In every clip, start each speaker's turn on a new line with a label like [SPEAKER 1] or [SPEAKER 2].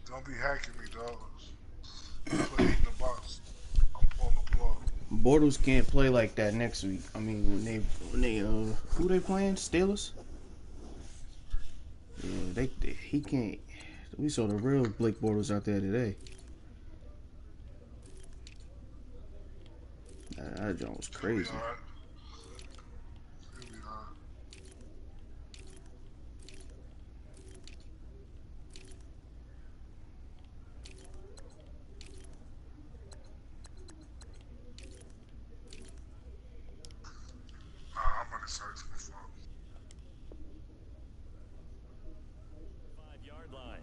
[SPEAKER 1] don't be hacking me, dogs. You put 8 in the box. I'm pulling the plug.
[SPEAKER 2] Bortles can't play like that next week. I mean, when they who they playing? Steelers. Yeah, he can't. We saw the real Blake Bortles out there today. That joint was
[SPEAKER 1] He'll be
[SPEAKER 2] crazy.
[SPEAKER 1] alright. He'll be alright. Nah, I'm gonna search for fuck.
[SPEAKER 3] 5-yard line.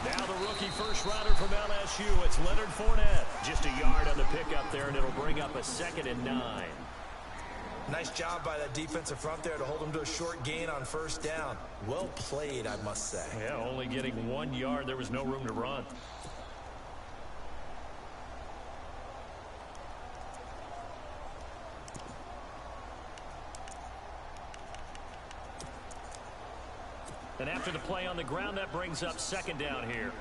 [SPEAKER 3] Now the rookie first rounder from LSU, it's Leonard Fournette. Just a yard on the pickup there, and it'll bring up a 2nd and 9.
[SPEAKER 4] Nice job by that defensive front there to hold him to a short gain on first down. Well played, I must say.
[SPEAKER 3] Yeah, only getting 1 yard. There was no room to run. And after the play on the ground, that brings up 2nd down here.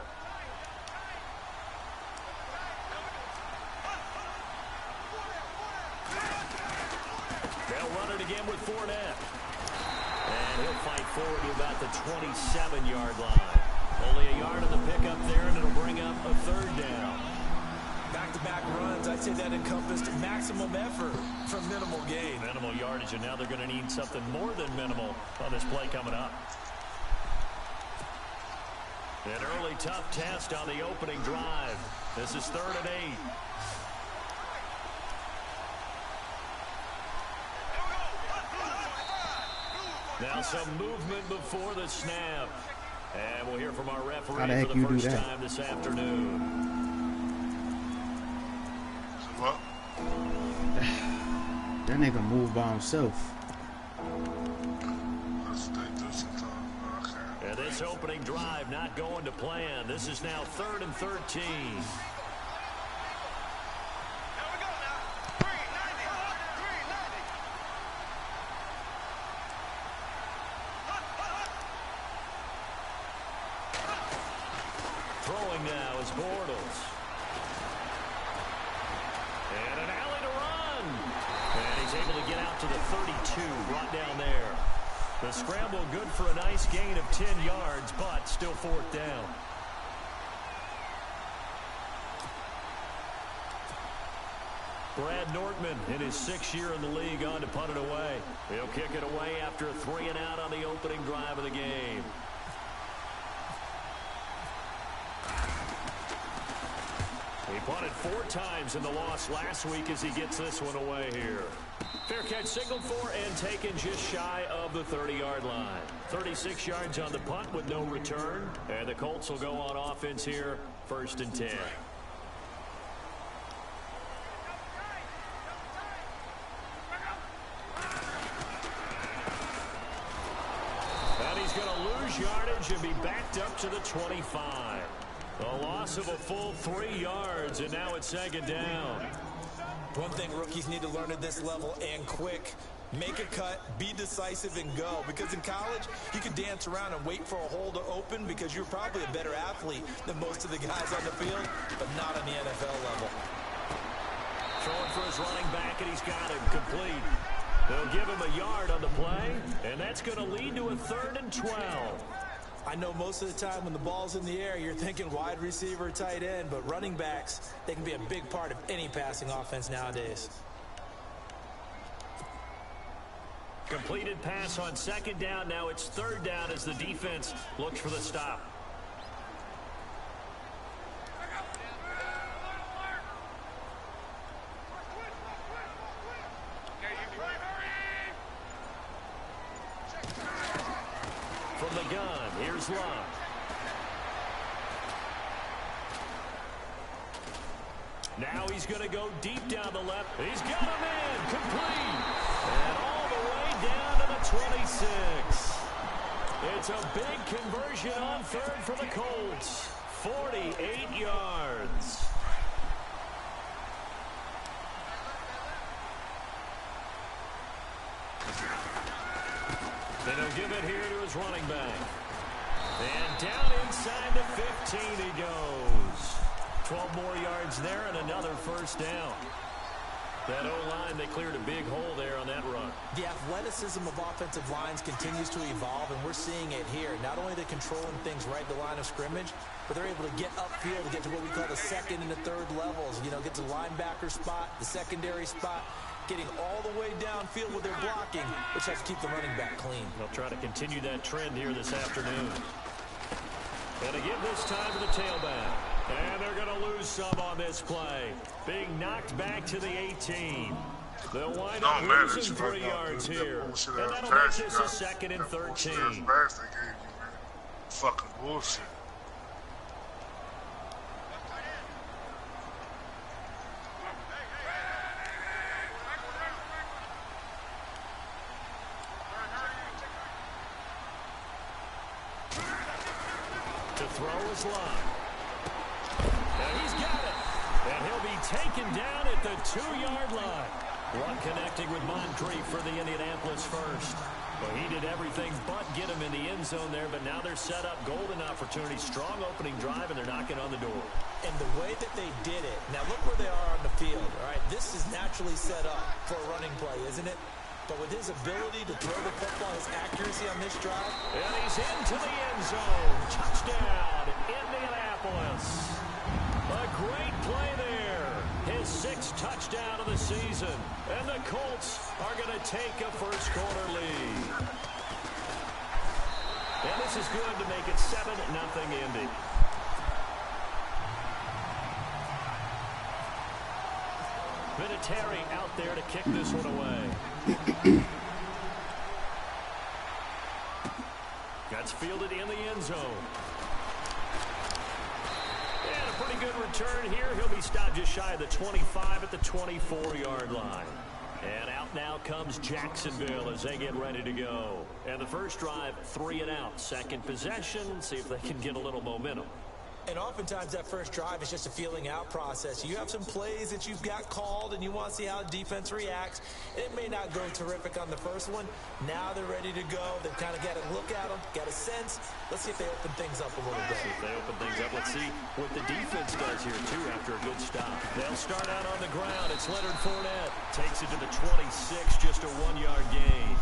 [SPEAKER 3] They'll run it again with Fournette. And he'll fight forward to about the 27-yard line. Only a yard on the pickup there, and it'll bring up a 3rd down.
[SPEAKER 4] Back-to-back runs, I'd say that encompassed maximum effort for minimal gain.
[SPEAKER 3] Minimal yardage, and now they're going to need something more than minimal on this play coming up. An early tough test on the opening drive. This is 3rd and 8. Now some movement before the snap. And we'll hear from our referee for the first time this afternoon.
[SPEAKER 1] What?
[SPEAKER 2] That nigga moved by himself.
[SPEAKER 3] And this opening drive not going to plan. This is now 3rd and 13. Throwing now is Bortles. And an alley to run. And he's able to get out to the 32, brought down there. The scramble good for a nice gain of 10 yards, but still 4th down. Brad Nortman in his 6th year in the league on to punt it away. He'll kick it away after a 3 and out on the opening drive of the game. He punted 4 times in the loss last week as he gets this one away here. Fair catch signaled for and taken just shy of the 30-yard line. 36 yards on the punt with no return. And the Colts will go on offense here, 1st and 10. And he's going to lose yardage and be backed up to the 25. A loss of a full 3 yards, and now it's 2nd down.
[SPEAKER 4] One thing rookies need to learn at this level, and quick: make a cut, be decisive, and go. Because in college, you can dance around and wait for a hole to open because you're probably a better athlete than most of the guys on the field, but not on the NFL level.
[SPEAKER 3] Throwing for his running back, and he's got him complete. They'll give him a yard on the play, and that's going to lead to a 3rd and 12.
[SPEAKER 4] I know most of the time when the ball's in the air, you're thinking wide receiver, tight end, but running backs, they can be a big part of any passing offense nowadays.
[SPEAKER 3] Completed pass on 2nd down. Now it's 3rd down as the defense looks for the stop. From the gun, here's Love. Now he's going to go deep down the left. He's got a man complete. And all the way down to the 26. It's a big conversion on third for the Colts. 48 yards. Then he'll give it here to his running back. And down inside the 15 he goes. 12 more yards there and another first down. That O-line, they cleared a big hole there on that run.
[SPEAKER 4] The athleticism of offensive lines continues to evolve, and we're seeing it here. Not only are they controlling things right at the line of scrimmage, but they're able to get upfield to get to what we call the second and the third levels. You know, get to the linebacker spot, the secondary spot, getting all the way downfield with their blocking, which has to keep the running back clean.
[SPEAKER 3] They'll try to continue that trend here this afternoon. And to give this time to the tailback. And they're going to lose some on this play. Being knocked back to the 18. They'll wind up losing 3 yards here. And that'll make this a second and 13.
[SPEAKER 1] Fucking bullshit.
[SPEAKER 3] To throw his line. And he's got it. And he'll be taken down at the 2-yard line. One connecting with Moncrief for the Indianapolis first. Well, he did everything but get him in the end zone there, but now they're set up. Golden opportunity, strong opening drive, and they're knocking on the door.
[SPEAKER 4] And the way that they did it, now look where they are on the field. All right, this is naturally set up for a running play, isn't it? But with his ability to throw the football, his accuracy on this drive.
[SPEAKER 3] And he's into the end zone. Touchdown, Indianapolis. A great play there. His 6th touchdown of the season. And the Colts are going to take a first-quarter lead. And this is good to make it 7-0 Indy. Vinatieri out there to kick this one away. That's fielded in the end zone. And a pretty good return here. He'll be stopped just shy of the 25 at the 24-yard line. And out now comes Jacksonville as they get ready to go. And the first drive, 3 and out. Second possession, see if they can get a little momentum.
[SPEAKER 4] And oftentimes that first drive is just a feeling out process. You have some plays that you've got called and you want to see how the defense reacts. It may not go terrific on the first one. Now they're ready to go. They've kind of got a look at them, got a sense. Let's see if they open things up a little bit.
[SPEAKER 3] See if they open things up. Let's see what the defense does here, too, after a good stop. They'll start out on the ground. It's Leonard Fournette. Takes it to the 26, just a 1-yard gain.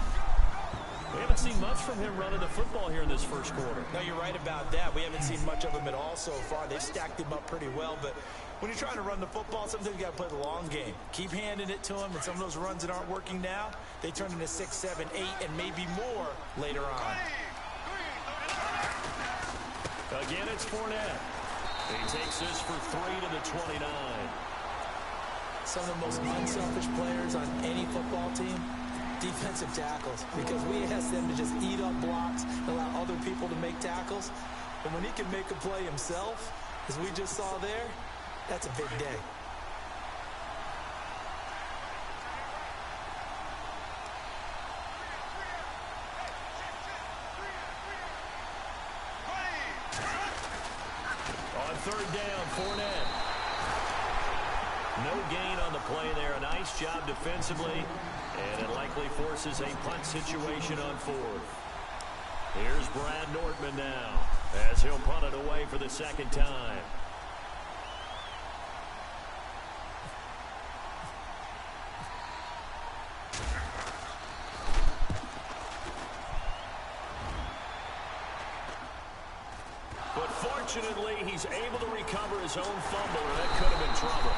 [SPEAKER 3] We haven't seen much from him running the football here in this first quarter.
[SPEAKER 4] No, you're right about that. We haven't seen much of him at all so far. They've stacked him up pretty well, but when you're trying to run the football, sometimes you got to play the long game. Keep handing it to him, and some of those runs that aren't working now, they turn into 6, 7, 8, and maybe more later on.
[SPEAKER 3] Again, it's Fournette. He takes this for 3 to the 29.
[SPEAKER 4] Some of the most unselfish players on any football team, defensive tackles, because we ask them to just eat up blocks and allow other people to make tackles. And when he can make a play himself, as we just saw there, that's a big day.
[SPEAKER 3] On third down, Fournette. No gain on the play there. A nice job defensively. And it likely forces a punt situation on 4th. Here's Brad Nortman now as he'll punt it away for the second time. But fortunately, he's able to recover his own fumble, or that could have been trouble.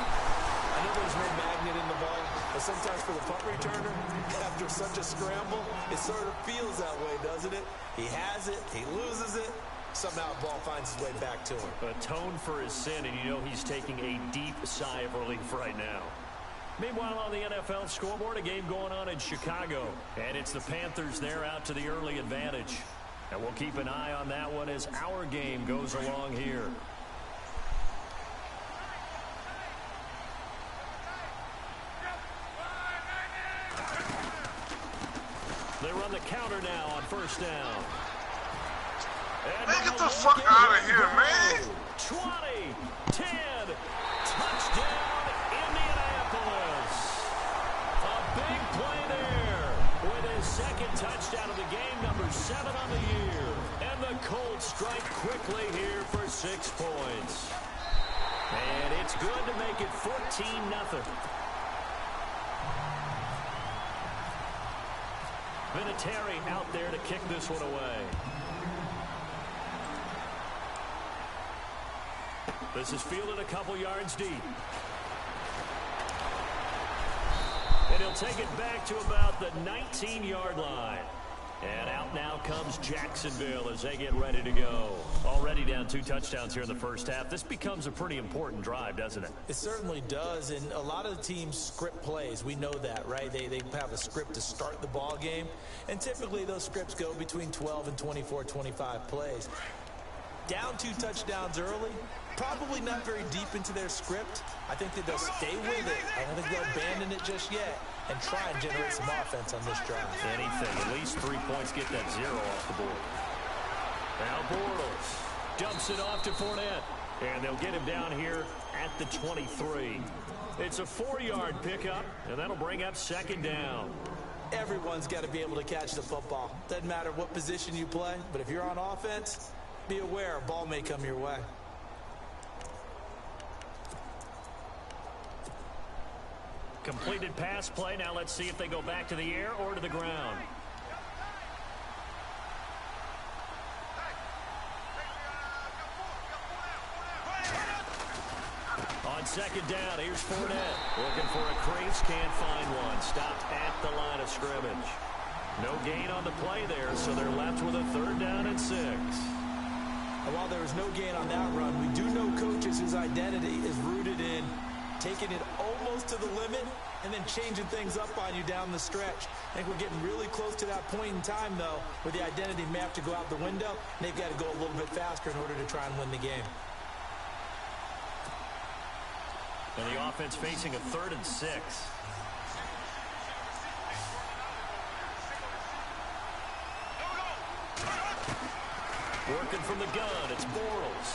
[SPEAKER 4] I know there's no magnet in the ball, but sometimes for the punt returner, after such a scramble, it sort of feels that way, doesn't it? He has it, he loses it, somehow the ball finds its way back to him.
[SPEAKER 3] Atone for his sin, and you know he's taking a deep sigh of relief right now. Meanwhile, on the NFL scoreboard, a game going on in Chicago, and it's the Panthers there out to the early advantage. And we'll keep an eye on that one as our game goes along here. run the counter now on first down. And
[SPEAKER 1] Man, get the fuck out of here, man.
[SPEAKER 3] 20, 10, touchdown Indianapolis. A big play there with his second touchdown of the game, number 7 on the year. And the Colts strike quickly here for 6 points. And it's good to make it 14-0. Vinatieri out there to kick this one away. This is fielded a couple yards deep. And he'll take it back to about the 19-yard line. And out now comes Jacksonville as they get ready to go. Already down 2 touchdowns here in the first half. This becomes a pretty important drive, doesn't it?
[SPEAKER 4] It certainly does, and a lot of the teams script plays. We know that, right? They have a script to start the ball game, and typically those scripts go between 12 and 24, 25 plays. Down 2 touchdowns early, probably not very deep into their script. I think that they'll stay with it. I don't think they'll abandon it just yet and try and generate some offense on this drive.
[SPEAKER 3] Anything, at least 3 points, get that 0 off the board. Now Bortles dumps it off to Fournette, and they'll get him down here at the 23. It's a 4-yard pickup, and that'll bring up 2nd down.
[SPEAKER 4] Everyone's got to be able to catch the football. Doesn't matter what position you play, but if you're on offense, be aware a ball may come your way.
[SPEAKER 3] Completed pass play. Now let's see if they go back to the air or to the ground. On 2nd down, here's Fournette. Looking for a crease, can't find one. Stopped at the line of scrimmage. No gain on the play there, so they're left with a 3rd down and 6.
[SPEAKER 4] And while there was no gain on that run, we do know coaches whose identity is rooted in taking it almost to the limit and then changing things up on you down the stretch. I think we're getting really close to that point in time, though, where the identity may have to go out the window, and they've got to go a little bit faster in order to try and win the game.
[SPEAKER 3] And the offense facing a 3rd and 6. Working from the gun, it's Bortles.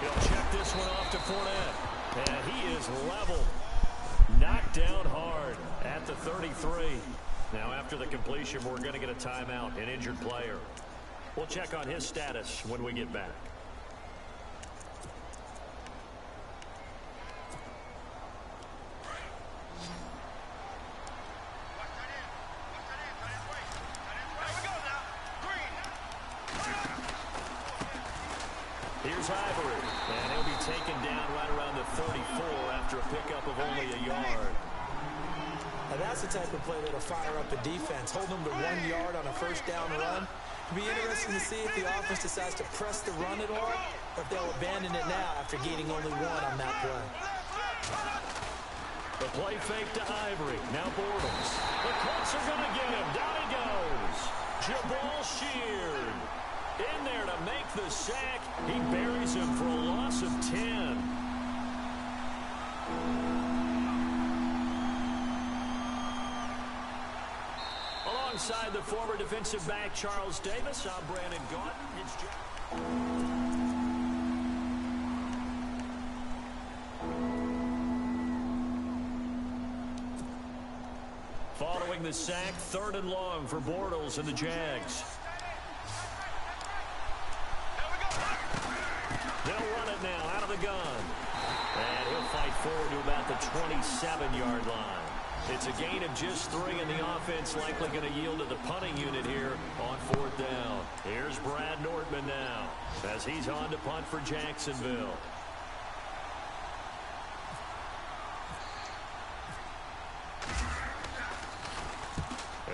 [SPEAKER 3] He'll check this one off to Fournette. And he is leveled. Knocked down hard at the 33. Now after the completion, we're going to get a timeout, an injured player. We'll check on his status when we get back. Here's Ivory, and he'll be taken down right around the 34 after a pickup of only a yard.
[SPEAKER 4] Now that's the type of play that'll fire up a defense. Hold them to 1 yard on a 1st down run. It'll be interesting to see if the offense decides to press the run at all, or if they'll abandon it now after gaining only 1 on that play.
[SPEAKER 3] The play fake to Ivory. Now Bortles. The Colts are going to get him. Down he goes. Jabal Sheard in there to make the sack. He buries him for a loss of 10. Alongside the former defensive back Charles Davis, I'm Brandon Gaudin. It's following the sack, 3rd and long for Bortles and the Jags. They'll run it now out of the gun. And he'll fight forward to about the 27-yard line. It's a gain of just 3, and the offense likely going to yield to the punting unit here on 4th down. Here's Brad Nordman now as he's on to punt for Jacksonville.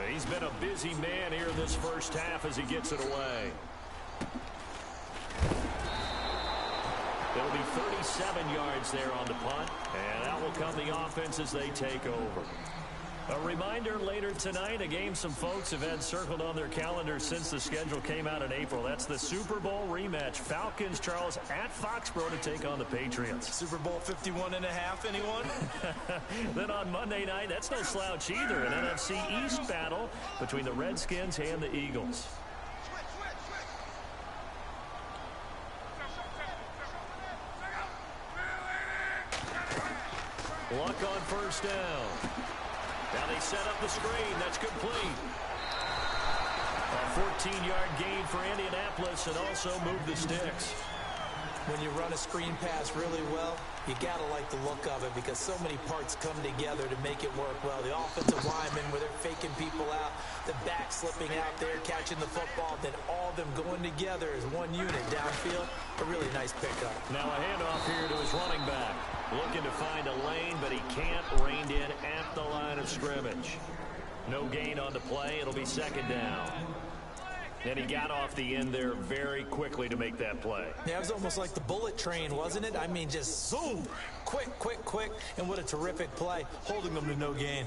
[SPEAKER 3] He's been a busy man here in this first half as he gets it away. It'll be 37 yards there on the punt, and that will come the offense as they take over. A reminder later tonight, a game some folks have had circled on their calendars since the schedule came out in April. That's the Super Bowl rematch. Falcons, Charles, at Foxborough to take on the Patriots.
[SPEAKER 4] Super Bowl 51 and a half, anyone?
[SPEAKER 3] Then on Monday night, that's no slouch either. An NFC East battle between the Redskins and the Eagles. Luck on first down. Now they set up the screen. That's complete. A 14-yard gain for Indianapolis and also move the sticks.
[SPEAKER 4] When you run a screen pass really well, you got to like the look of it because so many parts come together to make it work well. The offensive linemen where they're faking people out, the back slipping out there, catching the football, then all of them going together as one unit downfield. A really nice pickup.
[SPEAKER 3] Now a handoff here to his running back. Looking to find a lane, but he can't. Reined in at the line of scrimmage. No gain on the play. It'll be second down. And he got off the end there very quickly to make that play.
[SPEAKER 4] Yeah, it was almost like the bullet train, wasn't it? I mean, just zoom, quick, quick, quick, and what a terrific play, holding them to no gain.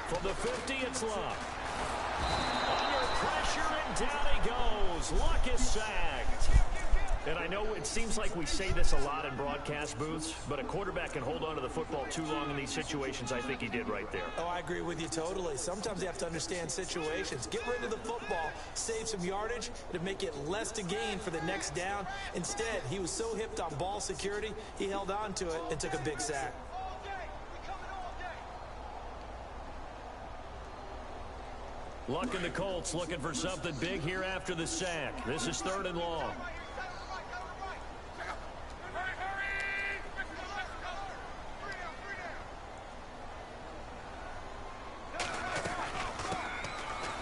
[SPEAKER 4] From the 50, it's Luck. Under pressure, and down he goes. Luck is sacked. And I know it seems like we say this a lot in broadcast booths, but a quarterback can hold on to the football too long in these situations. I think he did right there. Oh, I agree with you totally. Sometimes you have to understand situations. Get rid of the football, save some yardage to make it less to gain for the next down. Instead, he was so hipped on ball security, he held on to it and took a big sack.
[SPEAKER 3] Luck and the Colts looking for something big here after the sack. This is 3rd and long.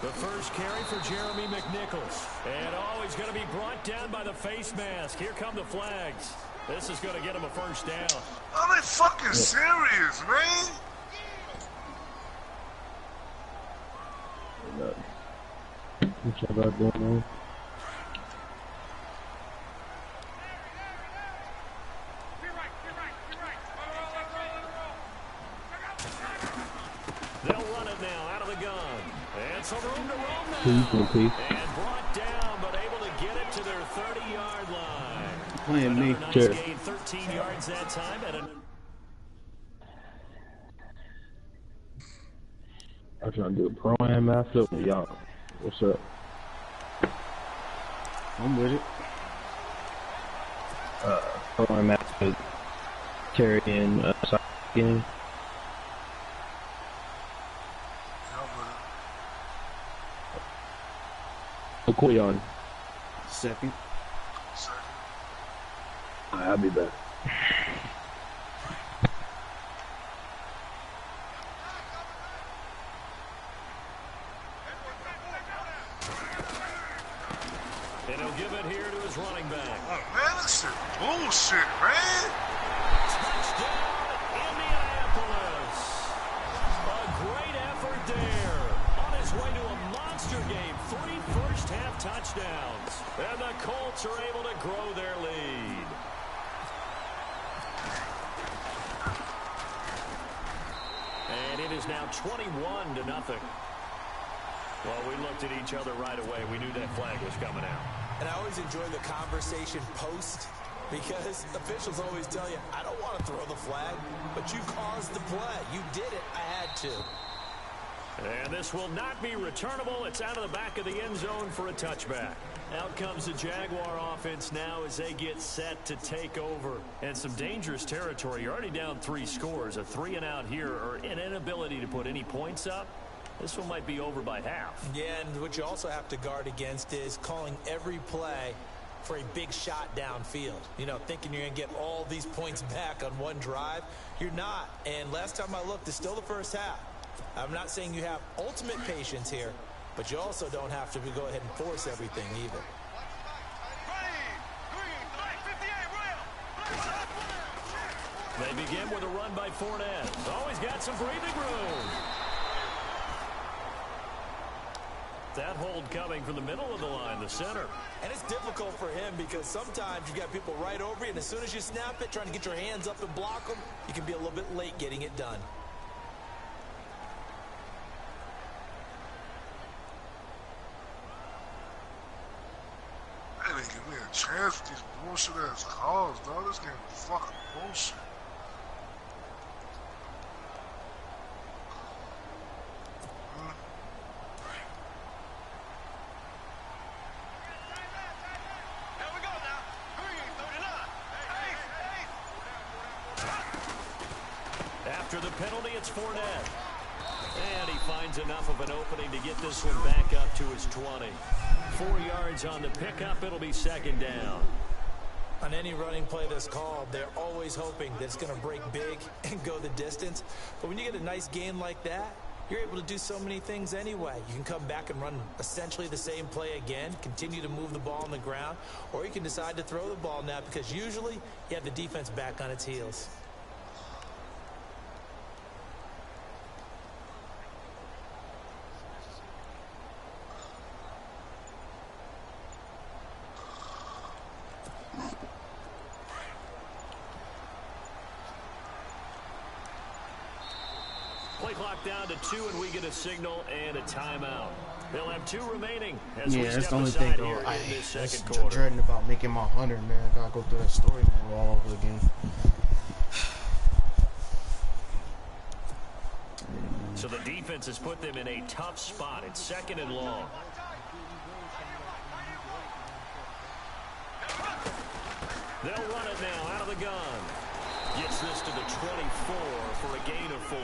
[SPEAKER 3] The first carry for Jeremy McNichols. And he's going to be brought down by the face mask. Here come the flags. This is going to get him a first down.
[SPEAKER 1] Are they fucking serious, man?
[SPEAKER 5] What y'all got going on?
[SPEAKER 3] They'll run it now out of the gun. And some room to roam now. And brought down, but able to get it to their 30-yard line.
[SPEAKER 2] Playing me.
[SPEAKER 3] Another nice gain, 13 yards that time.
[SPEAKER 5] I'm trying to do a pro-am matchup with y'all. What's up?
[SPEAKER 2] I'm with it.
[SPEAKER 5] Pro-am matchup. Terry and game. Okoye.
[SPEAKER 2] Second.
[SPEAKER 5] I'll be back.
[SPEAKER 3] And he'll give it here to his running back.
[SPEAKER 1] Oh, man, this shit bullshit, man.
[SPEAKER 3] Touchdown, Indianapolis. A great effort there. On his way to a monster game. 3 first-half touchdowns. And the Colts are able to grow their lead. And it is now 21-0. Well, we looked at each other right away. We knew that flag was coming out.
[SPEAKER 4] And I always enjoy the conversation post because officials always tell you, I don't want to throw the flag, but you caused the play. You did it. I had to.
[SPEAKER 3] And this will not be returnable. It's out of the back of the end zone for a touchback. Out comes the Jaguar offense now as they get set to take over. And some dangerous territory. You're already down 3 scores. A 3-and-out here or an inability to put any points up. This one might be over by half.
[SPEAKER 4] Yeah, and what you also have to guard against is calling every play for a big shot downfield. You know, thinking you're going to get all these points back on one drive. You're not. And last time I looked, it's still the first half. I'm not saying you have ultimate patience here, but you also don't have to go ahead and force everything either.
[SPEAKER 3] They begin with a run by Fournette. Always got some breathing room. That hold coming from the middle of the line, the center.
[SPEAKER 4] And it's difficult for him because sometimes you've got people right over you, and as soon as you snap it, trying to get your hands up and block them, you can be a little bit late getting it done.
[SPEAKER 1] They didn't give me a chance with these bullshit ass calls, dog. This game is fucking bullshit.
[SPEAKER 3] After the penalty, it's Fournette. And he finds enough of an opening to get this one back up to his 20. 4 yards on the pickup. It'll be second down.
[SPEAKER 4] On any running play that's called, they're always hoping that it's going to break big and go the distance. But when you get a nice gain like that, you're able to do so many things anyway. You can come back and run essentially the same play again, continue to move the ball on the ground, or you can decide to throw the ball now because usually you have the defense back on its heels.
[SPEAKER 3] Play clock down to 2, and we get a signal and a timeout. They'll have 2 remaining as we
[SPEAKER 2] that's
[SPEAKER 3] step
[SPEAKER 2] the only thing,
[SPEAKER 3] aside
[SPEAKER 2] though.
[SPEAKER 3] here
[SPEAKER 2] I
[SPEAKER 3] in this
[SPEAKER 2] that's
[SPEAKER 3] second quarter.
[SPEAKER 2] dreading about making my 100, man. I gotta go through that story mode all over again.
[SPEAKER 3] So the defense has put them in a tough spot. It's second and long. They'll run it now out of the gun. Gets this to the 24 for a gain of 4.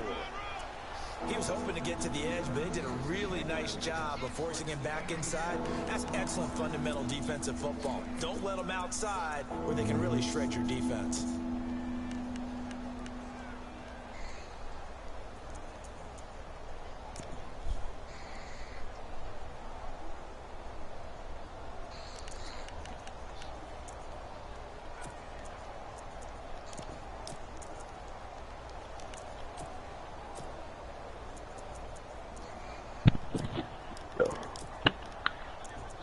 [SPEAKER 4] He was hoping to get to the edge, but he did a really nice job of forcing him back inside. That's excellent fundamental defensive football. Don't let them outside where they can really shred your defense.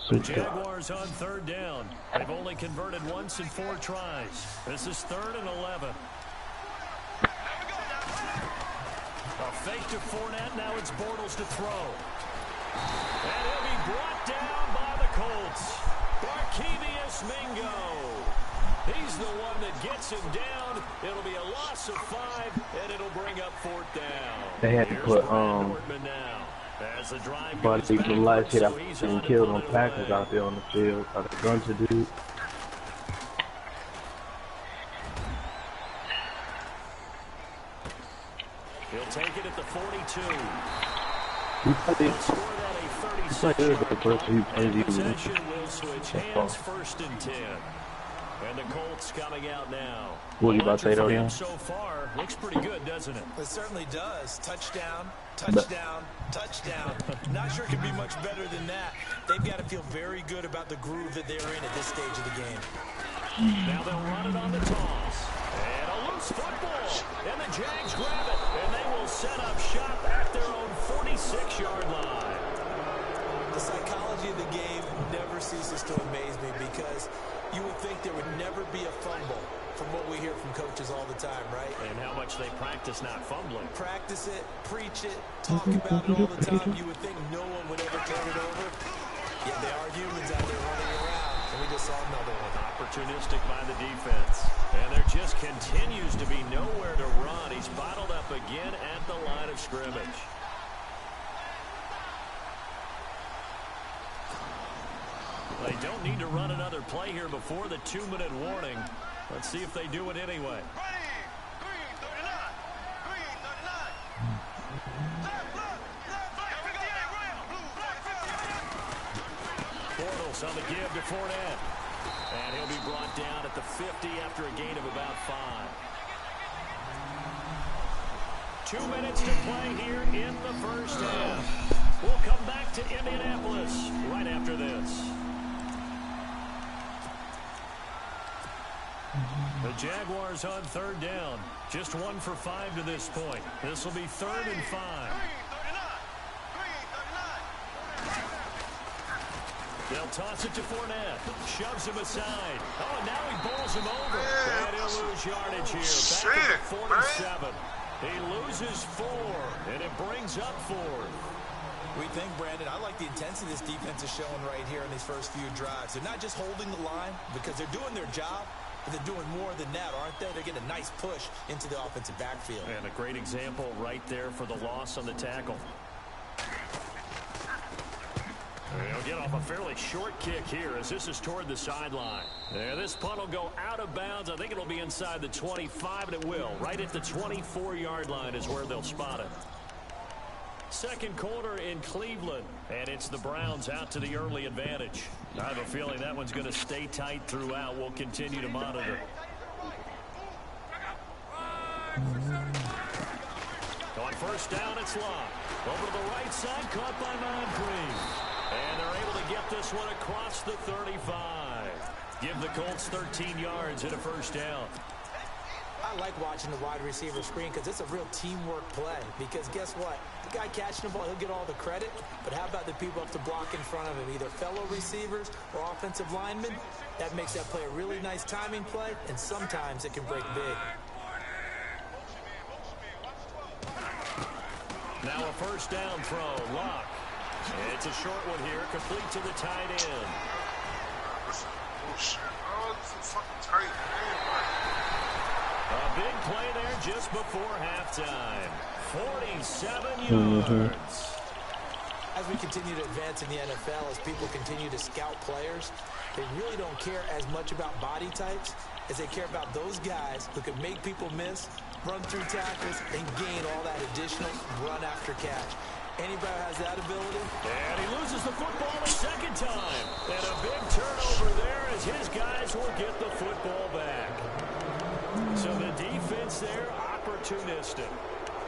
[SPEAKER 3] The Jaguars on third down. They've only converted once in 4 tries. This is 3rd and 11. A fake to Fournette. Now it's Bortles to throw. And he'll be brought down by the Colts. Barkevious Mingo. He's the one that gets him down. It'll be a loss of 5, and it'll bring up 4th down.
[SPEAKER 5] They had to put
[SPEAKER 3] As the drive
[SPEAKER 5] Buddy
[SPEAKER 3] goes back,
[SPEAKER 5] from last hit
[SPEAKER 3] so
[SPEAKER 5] out
[SPEAKER 3] he's
[SPEAKER 5] and
[SPEAKER 3] on
[SPEAKER 5] killed
[SPEAKER 3] to
[SPEAKER 5] on
[SPEAKER 3] punt it
[SPEAKER 5] Packers
[SPEAKER 3] away.
[SPEAKER 5] out there on the field. Got a gun to do.
[SPEAKER 3] He'll take it at the 42.
[SPEAKER 5] He played
[SPEAKER 3] He'll score that a
[SPEAKER 5] It's like this, the
[SPEAKER 3] 36-yard
[SPEAKER 5] first few
[SPEAKER 3] punt,
[SPEAKER 5] plays
[SPEAKER 3] and
[SPEAKER 5] he was
[SPEAKER 3] possession will switch hands, 1st and 10. And the Colts coming out now.
[SPEAKER 5] What you about to say, though,
[SPEAKER 3] Him
[SPEAKER 5] yeah?
[SPEAKER 3] so far looks pretty good, doesn't it?
[SPEAKER 4] It certainly does. Touchdown, touchdown, touchdown. Not sure it can be much better than that. They've got to feel very good about the groove that they're in at this stage of the game.
[SPEAKER 3] Now they'll run it on the toss. And a loose football. And the Jags grab it. And they will set up shop at their own 46-yard line.
[SPEAKER 4] The psychology of the game never ceases to amaze me because you would think there would never be a fumble from what we hear from coaches all the time, right?
[SPEAKER 3] And how much they practice not fumbling.
[SPEAKER 4] Practice it, preach it, talk about it all the time. You would think no one would ever turn it over. Yet there are humans out there running around, and we just saw another one.
[SPEAKER 3] Opportunistic by the defense. And there just continues to be nowhere to run. He's bottled up again at the line of scrimmage. They don't need to run another play here before the 2-minute warning. Let's see if they do it anyway. Bortles on the give to Fournette. And he'll be brought down at the 50 after a gain of about 5. 2 minutes to play here in the first half. We'll come back to Indianapolis right after this. The Jaguars on third down. Just 1 for 5 to this point. This will be 3rd and 5. They'll toss it to Fournette. Shoves him aside. Oh, and now he bowls him over. And he'll lose yardage here. Back at the 47. He loses 4, and it brings up 4.
[SPEAKER 4] We think, Brandon, I like the intensity this defense is showing right here in these first few drives. They're not just holding the line because they're doing their job, but they're doing more than that, aren't they? They're getting a nice push into the offensive backfield.
[SPEAKER 3] And a great example right there for the loss on the tackle. They'll get off a fairly short kick here as this is toward the sideline. This punt will go out of bounds. I think it'll be inside the 25, and it will. Right at the 24-yard line is where they'll spot it. Second quarter in Cleveland, and it's the Browns out to the early advantage. I have a feeling that one's going to stay tight throughout. We'll continue to monitor. On first down, it's Locke. Over to the right side, caught by Moncrief. And they're able to get this one across the 35. Give the Colts 13 yards and a first down.
[SPEAKER 4] I like watching the wide receiver screen because it's a real teamwork play. Because guess what? The guy catching the ball, he'll get all the credit. But how about the people up to block in front of him? Either fellow receivers or offensive linemen. That makes that play a really nice timing play. And sometimes it can break big.
[SPEAKER 3] Now a first down throw. Locke. It's a short one here, complete to the tight end.
[SPEAKER 1] Bullshit. Oh, this is fucking tight end,
[SPEAKER 3] A big play there just before halftime. 47 yards.
[SPEAKER 4] As we continue to advance in the NFL, as people continue to scout players, they really don't care as much about body types as they care about those guys who can make people miss, run through tackles, and gain all that additional run after catch. Anybody who has that ability.
[SPEAKER 3] And he loses the football a second time. And a big turnover there as his guys will get the football back. So the defense there, opportunistic.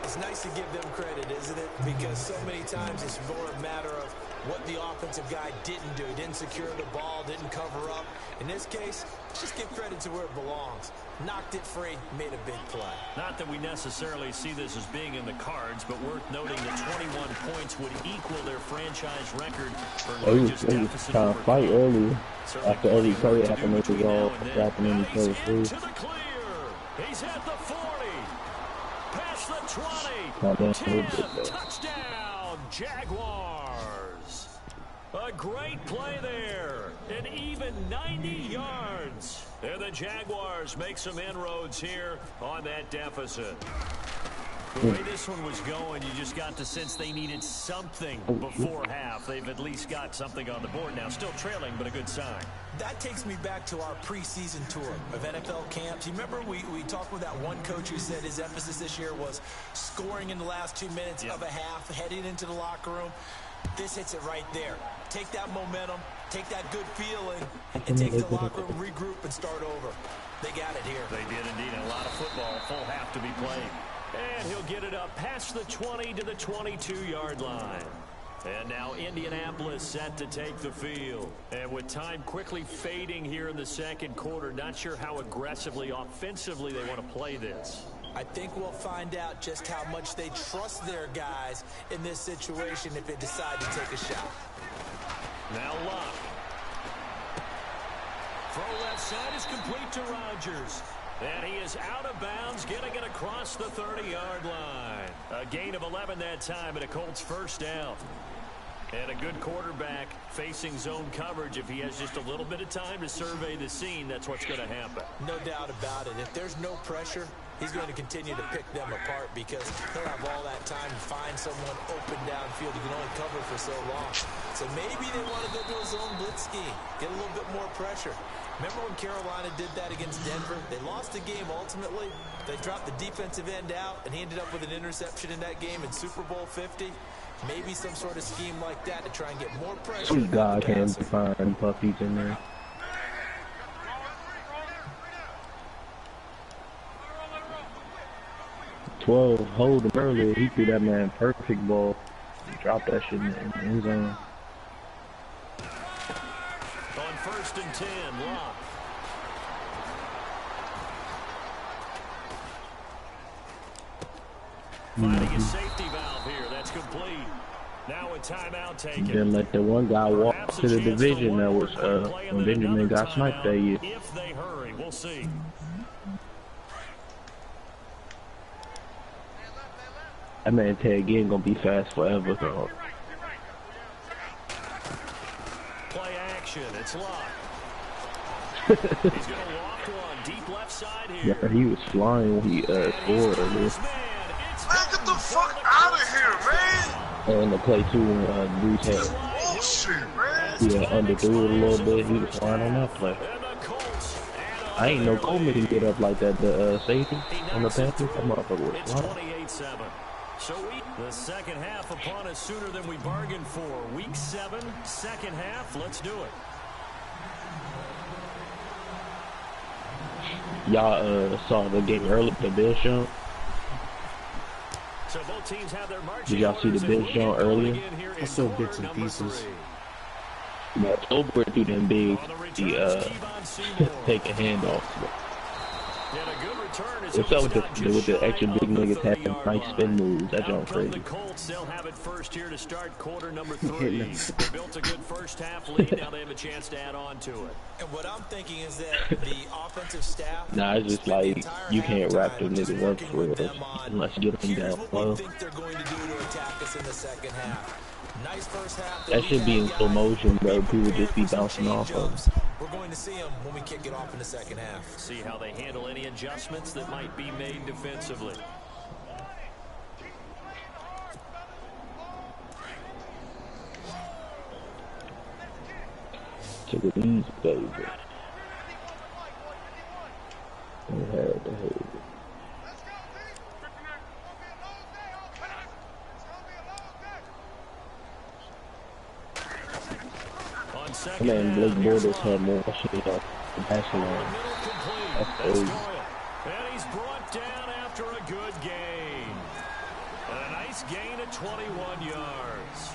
[SPEAKER 4] It's nice to give them credit, isn't it? Because so many times it's more a matter of what the offensive guy didn't do. He didn't secure the ball, didn't cover up. In this case, just give credit to where it belongs. Knocked it free, made a big play.
[SPEAKER 3] Not that we necessarily see this as being in the cards, but worth noting that 21 points would equal their franchise record for largest deficit.
[SPEAKER 5] Trying to fight early. After every play, after making all happening in play free.
[SPEAKER 3] To the clear. He's at the 40. Past the 20. 10. Touchdown, Jaguars. A great play there. An even 90 yards. And the Jaguars make some inroads here on that deficit. The way this one was going, you just got the sense they needed something before half. They've at least got something on the board now. Still trailing, but a good sign.
[SPEAKER 4] That takes me back to our preseason tour of NFL camps. You remember we talked with that one coach who said his emphasis this year was scoring in the last 2 minutes of a half, heading into the locker room. This hits it right there. Take that momentum, take that good feeling, and take the locker room, regroup, and start over. They got it here.
[SPEAKER 3] They did indeed. A lot of football, full half to be played. And he'll get it up past the 20 to the 22-yard line. And now Indianapolis set to take the field. And with time quickly fading here in the second quarter, not sure how aggressively, offensively they want to play this.
[SPEAKER 4] I think we'll find out just how much they trust their guys in this situation if they decide to take a shot.
[SPEAKER 3] Now Locke. Throw left side is complete to Rodgers. And he is out of bounds, getting it across the 30-yard line. A gain of 11 that time, and a Colts first down. And a good quarterback facing zone coverage. If he has just a little bit of time to survey the scene, that's what's going to happen.
[SPEAKER 4] No doubt about it. If there's no pressure, he's going to continue to pick them apart because he'll have all that time to find someone open downfield. He can only cover for so long. So maybe they want to go to a zone blitz scheme, get a little bit more pressure. Remember when Carolina did that against Denver? They lost the game ultimately. They dropped the defensive end out, and he ended up with an interception in that game in Super Bowl 50. Maybe some sort of scheme like that to try and get more pressure.
[SPEAKER 5] Sweet God can find puppies in there. Hold him earlier. He threw that man perfect ball. He dropped that shit in the end zone.
[SPEAKER 3] On first and 10, Locke. Finding a safety valve here. That's complete. Now a timeout taken.
[SPEAKER 5] Then let the one guy walk
[SPEAKER 3] Perhaps a
[SPEAKER 5] to the
[SPEAKER 3] chance to
[SPEAKER 5] division that
[SPEAKER 3] lure
[SPEAKER 5] was
[SPEAKER 3] a quick play and
[SPEAKER 5] when
[SPEAKER 3] then
[SPEAKER 5] Benjamin
[SPEAKER 3] another
[SPEAKER 5] got sniped that
[SPEAKER 3] timeout
[SPEAKER 5] year.
[SPEAKER 3] if they hurry. We'll see.
[SPEAKER 5] That man Ted again gonna be fast forever, though.
[SPEAKER 3] Play action. It's locked. He's going to loft one deep left side here.
[SPEAKER 5] Yeah, he was flying when he scored earlier.
[SPEAKER 1] Man, get the fuck out of here, man!
[SPEAKER 5] And the play too when Bruce
[SPEAKER 1] This
[SPEAKER 5] had
[SPEAKER 1] bullshit, man!
[SPEAKER 5] underthrew it a little bit. He was flying on that play. I ain't know Coleman can get up like that. The safety on the Panthers, that motherfucker was flying.
[SPEAKER 3] 28-7. So the second half upon us sooner than we bargained for. Week 7, second half. Let's do it.
[SPEAKER 5] Y'all saw the game early, the Bills show.
[SPEAKER 3] So both teams have their marching
[SPEAKER 5] Did y'all see the Bills show earlier?
[SPEAKER 2] I saw bits and pieces.
[SPEAKER 5] Yeah, October threw them big. He take a handoff. What's up with the extra big niggas having nice spin moves? That jump crazy.
[SPEAKER 3] The Colts, they'll have it first here to start quarter number 3. They built a good first half lead. Now they have a chance to add on to it.
[SPEAKER 4] And what I'm thinking is that the offensive staff.
[SPEAKER 5] Nah, it's just like you can't wrap them niggas up for real unless you get them down low.
[SPEAKER 4] What we think they're going to do to attack us in the second half. Nice first half.
[SPEAKER 5] That should be in slow motion, bro. People just be bouncing off of them.
[SPEAKER 4] We're going to see them when we kick it off in the second half.
[SPEAKER 3] See how they handle any adjustments that might be made defensively.
[SPEAKER 5] Take it easy, baby. Had to hold it. Man, Blake Bortles had more shit off the passing line. That's crazy.
[SPEAKER 3] And he's brought down after a good gain. A nice gain of 21 yards.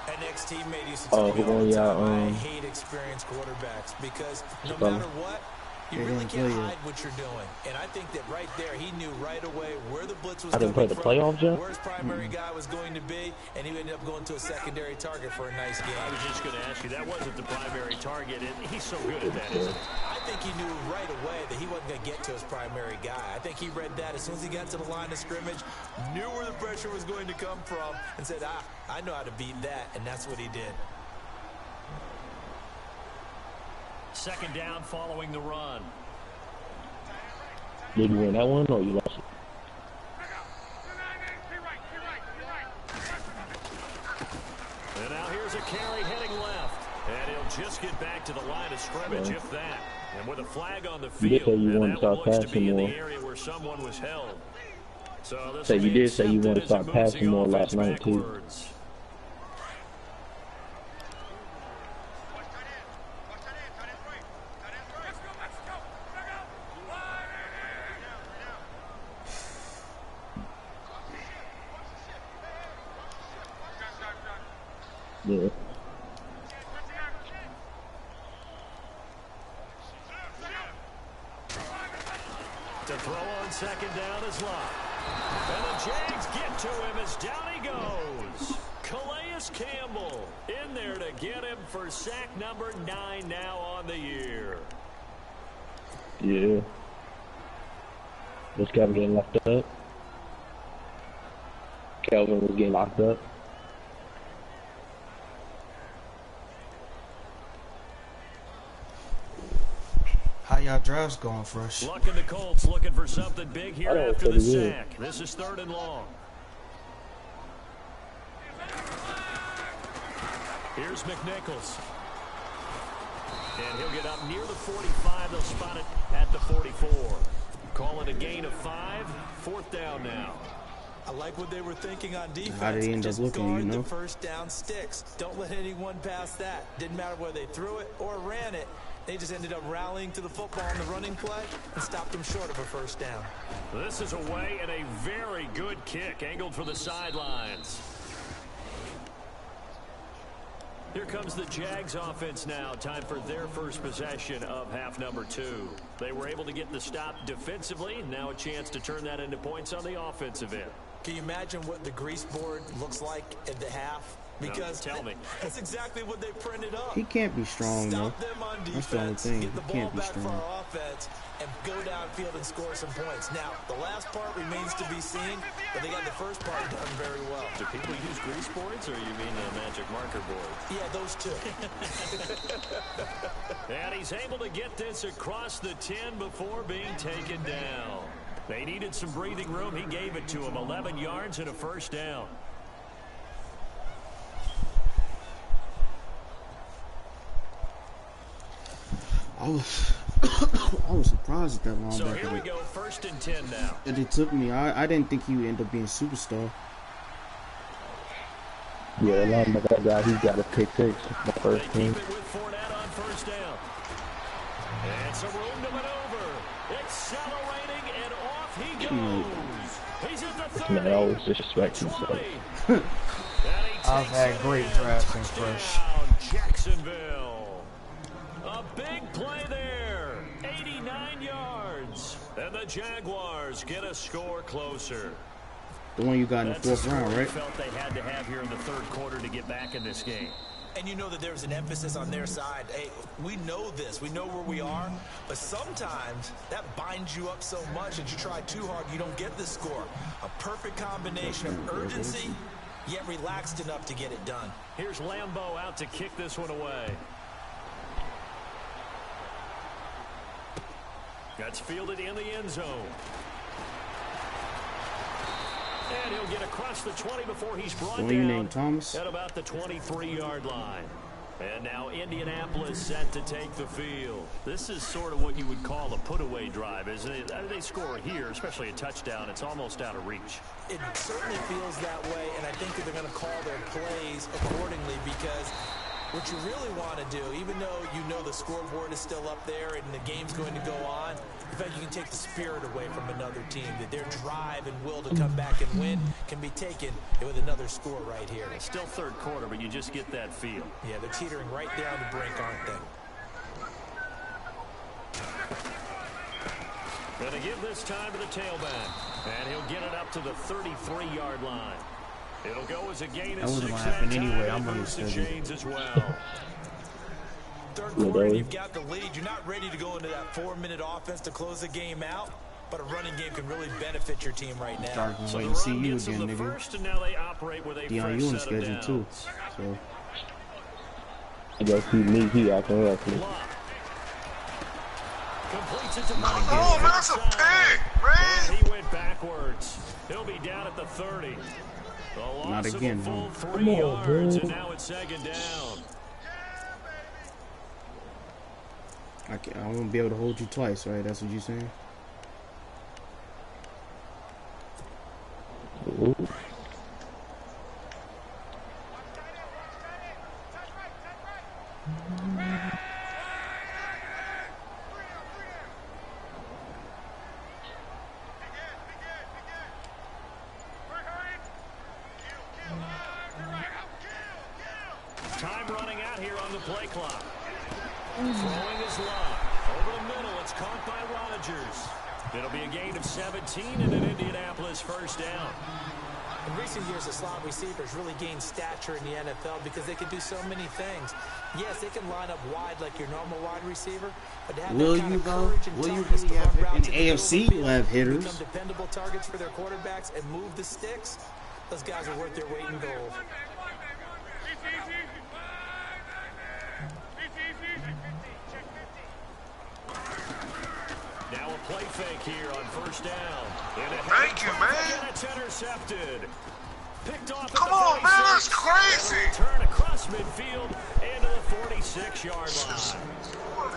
[SPEAKER 4] An ex-teammate used to tell me all the time, I hate experienced quarterbacks because no matter what, you really can't hide what you're doing. And I think that right there, he knew right away where the blitz was coming from, where his primary guy was going to be, and he ended up going to a secondary target for a nice game.
[SPEAKER 3] I was just going to ask you, that wasn't the primary target, and he's so good at that, isn't he?
[SPEAKER 4] I think he knew right away that he wasn't going to get to his primary guy. I think he read that as soon as he got to the line of scrimmage, knew where the pressure was going to come from, and said, I know how to beat that, and that's what he did.
[SPEAKER 3] Second down following the run.
[SPEAKER 5] Did you win that one or you lost it?
[SPEAKER 3] And now here's a carry heading left. And he'll just get back to the line of scrimmage, if that. And with a flag on the field,
[SPEAKER 5] you did say you want to start passing more.
[SPEAKER 3] Someone was held. So
[SPEAKER 5] So you did say you want to start passing more last night too. Yeah.
[SPEAKER 3] To throw on second down is Locke. And the Jags get to him as down he goes. Calais Campbell in there to get him for sack number 9 now on the year.
[SPEAKER 5] Yeah. Was Calvin getting locked up? Calvin was getting locked up.
[SPEAKER 2] How y'all drives going fresh?
[SPEAKER 3] Luck in the Colts looking for something big here after the sack. This is 3rd and long. Here's McNichols. And he'll get up near the 45. They'll spot it at the 44. Call it a gain of 5. 4th down now.
[SPEAKER 4] I like what they were thinking on defense.
[SPEAKER 2] How did he end up looking, you know?
[SPEAKER 4] The first down sticks. Don't let anyone pass that. Didn't matter whether they threw it or ran it. They just ended up rallying to the football on the running play and stopped them short of a first down.
[SPEAKER 3] This is away and a very good kick angled for the sidelines. Here comes the Jags offense now. Time for their first possession of half number 2. They were able to get the stop defensively. Now a chance to turn that into points on the offensive end.
[SPEAKER 4] Can you imagine what the grease board looks like at the half? Because
[SPEAKER 3] tell me.
[SPEAKER 4] That's exactly what they printed up.
[SPEAKER 2] He can't be strong, though.
[SPEAKER 4] Stop them on defense,
[SPEAKER 2] That's the only thing.
[SPEAKER 4] get the
[SPEAKER 2] He
[SPEAKER 4] ball
[SPEAKER 2] can't be
[SPEAKER 4] back for
[SPEAKER 2] strong.
[SPEAKER 4] our offense, and go downfield and score some points. Now, the last part remains to be seen, but they got the first part done very well.
[SPEAKER 3] Do people use grease boards, or you mean a magic marker board?
[SPEAKER 4] Yeah, those two.
[SPEAKER 3] And he's able to get this across the 10 before being taken down. They needed some breathing room. He gave it to him. 11 yards and a first down.
[SPEAKER 2] I was surprised at that linebacker.
[SPEAKER 3] So here we go, 1st and 10 now.
[SPEAKER 2] It took me. I didn't think he would end up being a superstar.
[SPEAKER 5] Yeah, a lot of that guy, he's got a pick six the first
[SPEAKER 3] They
[SPEAKER 5] team.
[SPEAKER 3] keep it with Fournette on 1st down. And some room to maneuver. Accelerating, and off he goes. He's at the 30.
[SPEAKER 5] Man, always disrespect himself.
[SPEAKER 2] I've had great drafting fresh.
[SPEAKER 3] Jacksonville. A big play there. 89 yards. And the Jaguars get a score closer.
[SPEAKER 2] The one you got in the
[SPEAKER 3] That's
[SPEAKER 2] fourth round,
[SPEAKER 3] they
[SPEAKER 2] right?
[SPEAKER 3] felt they had to have here in the 3rd quarter to get back in this game.
[SPEAKER 4] And you know that there's an emphasis on their side. Hey, we know this. We know where we are. But sometimes that binds you up so much that you try too hard, you don't get the score. A perfect combination of urgency, yet relaxed enough to get it done.
[SPEAKER 3] Here's Lambeau out to kick this one away. That's fielded in the end zone. And he'll get across the 20 before he's brought
[SPEAKER 2] The one you
[SPEAKER 3] down
[SPEAKER 2] named Thomas?
[SPEAKER 3] at about the 23-yard line. And now Indianapolis set to take the field. This is sort of what you would call a put-away drive, isn't it? I mean, they score here, especially a touchdown. It's almost out of reach.
[SPEAKER 4] It certainly feels that way, and I think that they're going to call their plays accordingly because what you really want to do, even though you know the scoreboard is still up there and the game's going to go on, in fact, you can take the spirit away from another team, that their drive and will to come back and win can be taken with another score right here.
[SPEAKER 3] It's still 3rd quarter, but you just get that feel.
[SPEAKER 4] Yeah, they're teetering right there on the brink, aren't they?
[SPEAKER 3] Gonna give this time to the tailback. And he'll get it up to the 33-yard line. It'll go as a gain of 6
[SPEAKER 2] wasn't gonna happen
[SPEAKER 3] that
[SPEAKER 2] anyway.
[SPEAKER 3] time.
[SPEAKER 2] I'm on
[SPEAKER 3] Moves
[SPEAKER 2] the
[SPEAKER 3] the
[SPEAKER 2] schedule.
[SPEAKER 3] chains as well.
[SPEAKER 4] 3rd quarter, you've got the lead. You're not ready to go into that 4-minute offense to close the game out, but a running game can really benefit your team right now.
[SPEAKER 2] Starting
[SPEAKER 3] So
[SPEAKER 2] wait
[SPEAKER 3] the
[SPEAKER 2] and see
[SPEAKER 3] run
[SPEAKER 2] you
[SPEAKER 3] gets them
[SPEAKER 2] again,
[SPEAKER 3] the
[SPEAKER 2] nigga.
[SPEAKER 3] first, and now they operate with a
[SPEAKER 2] Be on
[SPEAKER 3] fresh
[SPEAKER 2] you on the
[SPEAKER 3] set of
[SPEAKER 2] schedule
[SPEAKER 3] downs.
[SPEAKER 2] too. So
[SPEAKER 5] I guess he acting reckless.
[SPEAKER 3] Lock. Completes it to
[SPEAKER 1] Oh, man, that's a pick, man.
[SPEAKER 3] And he went backwards. He'll be down at the 30. The loss
[SPEAKER 2] Not again,
[SPEAKER 3] of a full
[SPEAKER 2] huh?
[SPEAKER 3] 3
[SPEAKER 5] Come on,
[SPEAKER 3] yards,
[SPEAKER 5] bro.
[SPEAKER 3] and now it's 2nd down.
[SPEAKER 2] I won't be able to hold you twice, right? That's what you're saying?
[SPEAKER 5] Ooh.
[SPEAKER 3] Time running out here on the play clock. Throwing is Love. Over the middle, it's caught by Rodgers. It'll be a gain of 17 and an Indianapolis first down.
[SPEAKER 4] In recent years, the slot receivers really gained stature in the NFL because they can do so many things. Yes, they can line up wide like your normal wide receiver, but to have
[SPEAKER 2] Will
[SPEAKER 4] that kind
[SPEAKER 2] you,
[SPEAKER 4] of
[SPEAKER 2] though?
[SPEAKER 4] courage and
[SPEAKER 2] Will you
[SPEAKER 4] toughness
[SPEAKER 2] really
[SPEAKER 4] to run
[SPEAKER 2] have
[SPEAKER 4] routes
[SPEAKER 2] in
[SPEAKER 4] in the
[SPEAKER 2] AFC?
[SPEAKER 4] middle of the
[SPEAKER 2] Will have
[SPEAKER 4] field,
[SPEAKER 2] hitters.
[SPEAKER 4] become dependable targets for their quarterbacks and move the sticks? Those guys are worth their weight in gold.
[SPEAKER 3] Now a play fake here on first down.
[SPEAKER 1] Thank you, man.
[SPEAKER 3] And it's intercepted. Picked off.
[SPEAKER 1] Come on, man, that's crazy.
[SPEAKER 3] Turn across midfield and to the 46-yard line.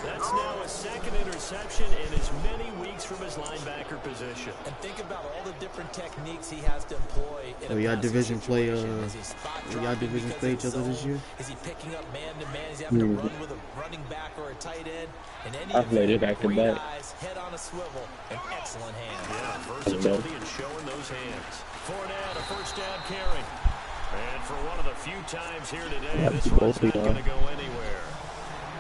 [SPEAKER 3] That's now a 2nd interception in as many weeks from his linebacker position.
[SPEAKER 4] And think about all the different techniques he has to employ.
[SPEAKER 2] Oh, y'all division play,
[SPEAKER 4] Is he spot
[SPEAKER 2] y'all
[SPEAKER 4] dropping
[SPEAKER 2] division
[SPEAKER 4] because
[SPEAKER 2] play
[SPEAKER 4] it's
[SPEAKER 2] each other this
[SPEAKER 4] zone?
[SPEAKER 2] year?
[SPEAKER 4] Is he picking up man-to-man? Is he having to run with a running back or a tight end? In any
[SPEAKER 5] I played it
[SPEAKER 4] event,
[SPEAKER 5] back to
[SPEAKER 4] green
[SPEAKER 5] back.
[SPEAKER 4] eyes, head on a swivel, and excellent hands.
[SPEAKER 3] Yeah, versatility and showing those hands. Fournette, a first down carry. And for one of the few times here today, this one's not going to go anywhere.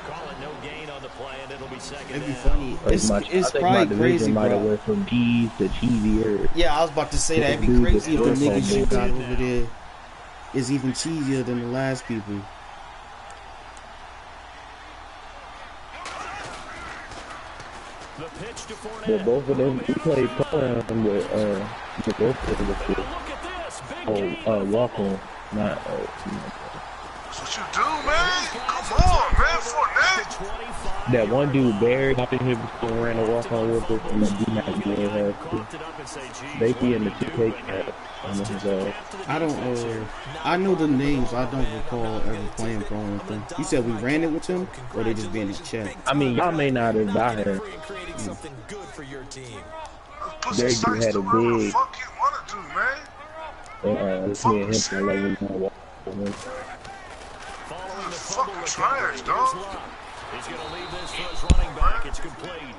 [SPEAKER 3] Call it no gain on the play, and it'll be
[SPEAKER 2] It'd be funny. It's
[SPEAKER 5] I think my
[SPEAKER 2] probably crazy,
[SPEAKER 5] division might have
[SPEAKER 2] bro.
[SPEAKER 5] went from G's to cheesier.
[SPEAKER 2] Yeah, I was about to say that. It'd be crazy if the niggas you got over there is even cheesier than the last people.
[SPEAKER 5] But both of them, we played pro-am with both of them. Walk on, not.
[SPEAKER 1] That's what you do, man. Come on, man. Fournette.
[SPEAKER 5] That one dude, Barry, I think he was still ran a walk on with us, and the D-Mac did have to. They be in the 2K cap on his
[SPEAKER 2] I don't, I know the names. I don't recall ever playing pro with them. You said we ran it with him, or they just be in his chat?
[SPEAKER 5] I mean, y'all may not have died. Barry dude had a big.
[SPEAKER 1] Fuck you wanna do, man?
[SPEAKER 5] It's me and him for 11 walk on him.
[SPEAKER 1] Fucking trash, dog.
[SPEAKER 3] He's going to leave this for his running back. It's complete.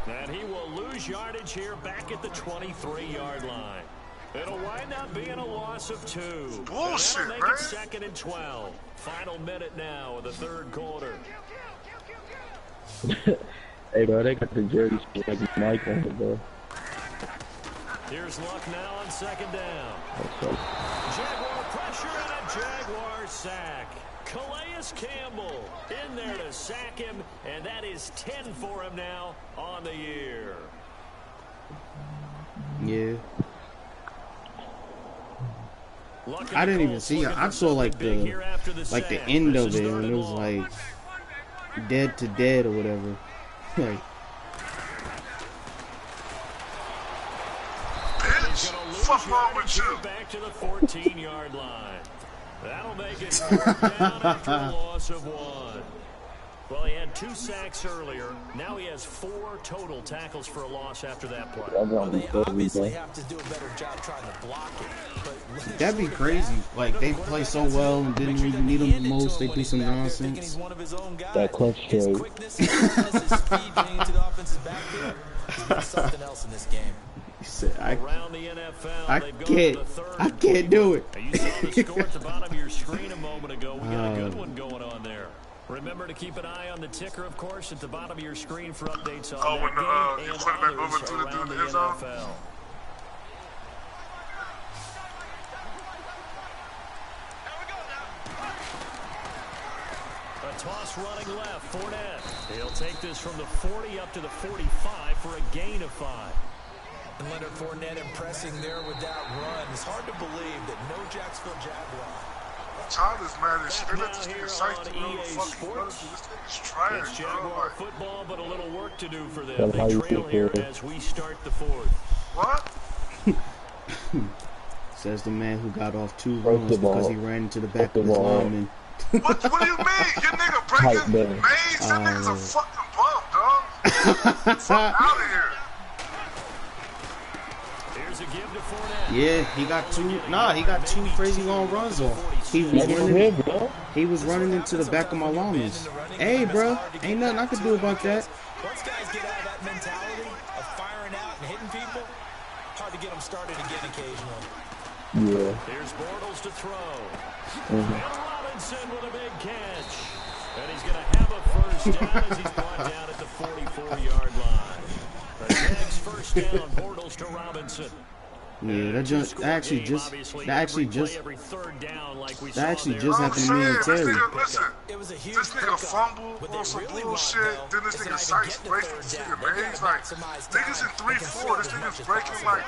[SPEAKER 3] And he will lose yardage here back at the 23-yard line. It'll wind up being a loss of 2.
[SPEAKER 1] Bullshit,
[SPEAKER 3] man. It 2nd and 12. Final minute now of the third quarter.
[SPEAKER 5] Hey, bro, they got the jersey like Mike on it, bro.
[SPEAKER 3] Here's Luck now on 2nd down. Jaguar pressure and a Jaguar sack. Calais Campbell in there to sack him, and that is 10 for him now on the year.
[SPEAKER 2] Yeah. I didn't even see it. I saw like the end of it, and it was like dead to dead or whatever. Like,
[SPEAKER 1] Bitch, fuck wrong with you?
[SPEAKER 3] Back to the 14-yard line. That'll make it 4th down after a loss of 1. Well, he had 2 sacks earlier. Now he has 4 total tackles for a loss after that play.
[SPEAKER 4] Well, they obviously have to do a better job trying to block it. But
[SPEAKER 2] that'd be crazy. Like, they play so well and didn't even need them the most. They do some nonsense.
[SPEAKER 5] That clutch trade.
[SPEAKER 4] Something else in this game.
[SPEAKER 2] He said, I can't do it.
[SPEAKER 3] You saw the score at the bottom of your screen a moment ago. We got a good one going on there. Remember to keep an eye on the ticker, of course, at the bottom of your screen for updates on that game and others around the NFL. A toss running left, Fournette. He'll take this from the 40 up to the 45 for a gain of 5.
[SPEAKER 4] And Leonard Fournette impressing there with that run. It's hard to believe that no Jacksonville Jaguar.
[SPEAKER 1] Child is mad as shit. Let this nigga sight the real fucking brother. This nigga's trash,
[SPEAKER 3] it's Jaguar football, but a little work to do for them.
[SPEAKER 5] They
[SPEAKER 3] trail here as we start the 4th.
[SPEAKER 1] What?
[SPEAKER 2] Says the man who got off 2 runs because he ran into the back of his lineman.
[SPEAKER 1] What do you mean? Your nigga breaking mains? That nigga's a fucking bum, dog. Fuck out of here.
[SPEAKER 3] Here's a give to Fournette.
[SPEAKER 2] Yeah, he got 2. Nah, he got 2 crazy long runs off. He was running into the back of my lineman. Hey, bro, ain't nothing I could do about that.
[SPEAKER 4] Once guys get out of that mentality of firing out and hitting people, hard to get them started again occasionally.
[SPEAKER 5] Yeah.
[SPEAKER 3] Here's Bortles to throw. And Robinson with a big catch. And he's going to have a first down as he's brought down at the 44-yard line. The Jags first down, Bortles to Robinson.
[SPEAKER 2] Yeah, that actually just happened to me and Terry.
[SPEAKER 1] Listen, this nigga fumble on some bullshit, then this nigga sights breaking this nigga maze. Like, niggas in 3-4, this nigga's breaking like,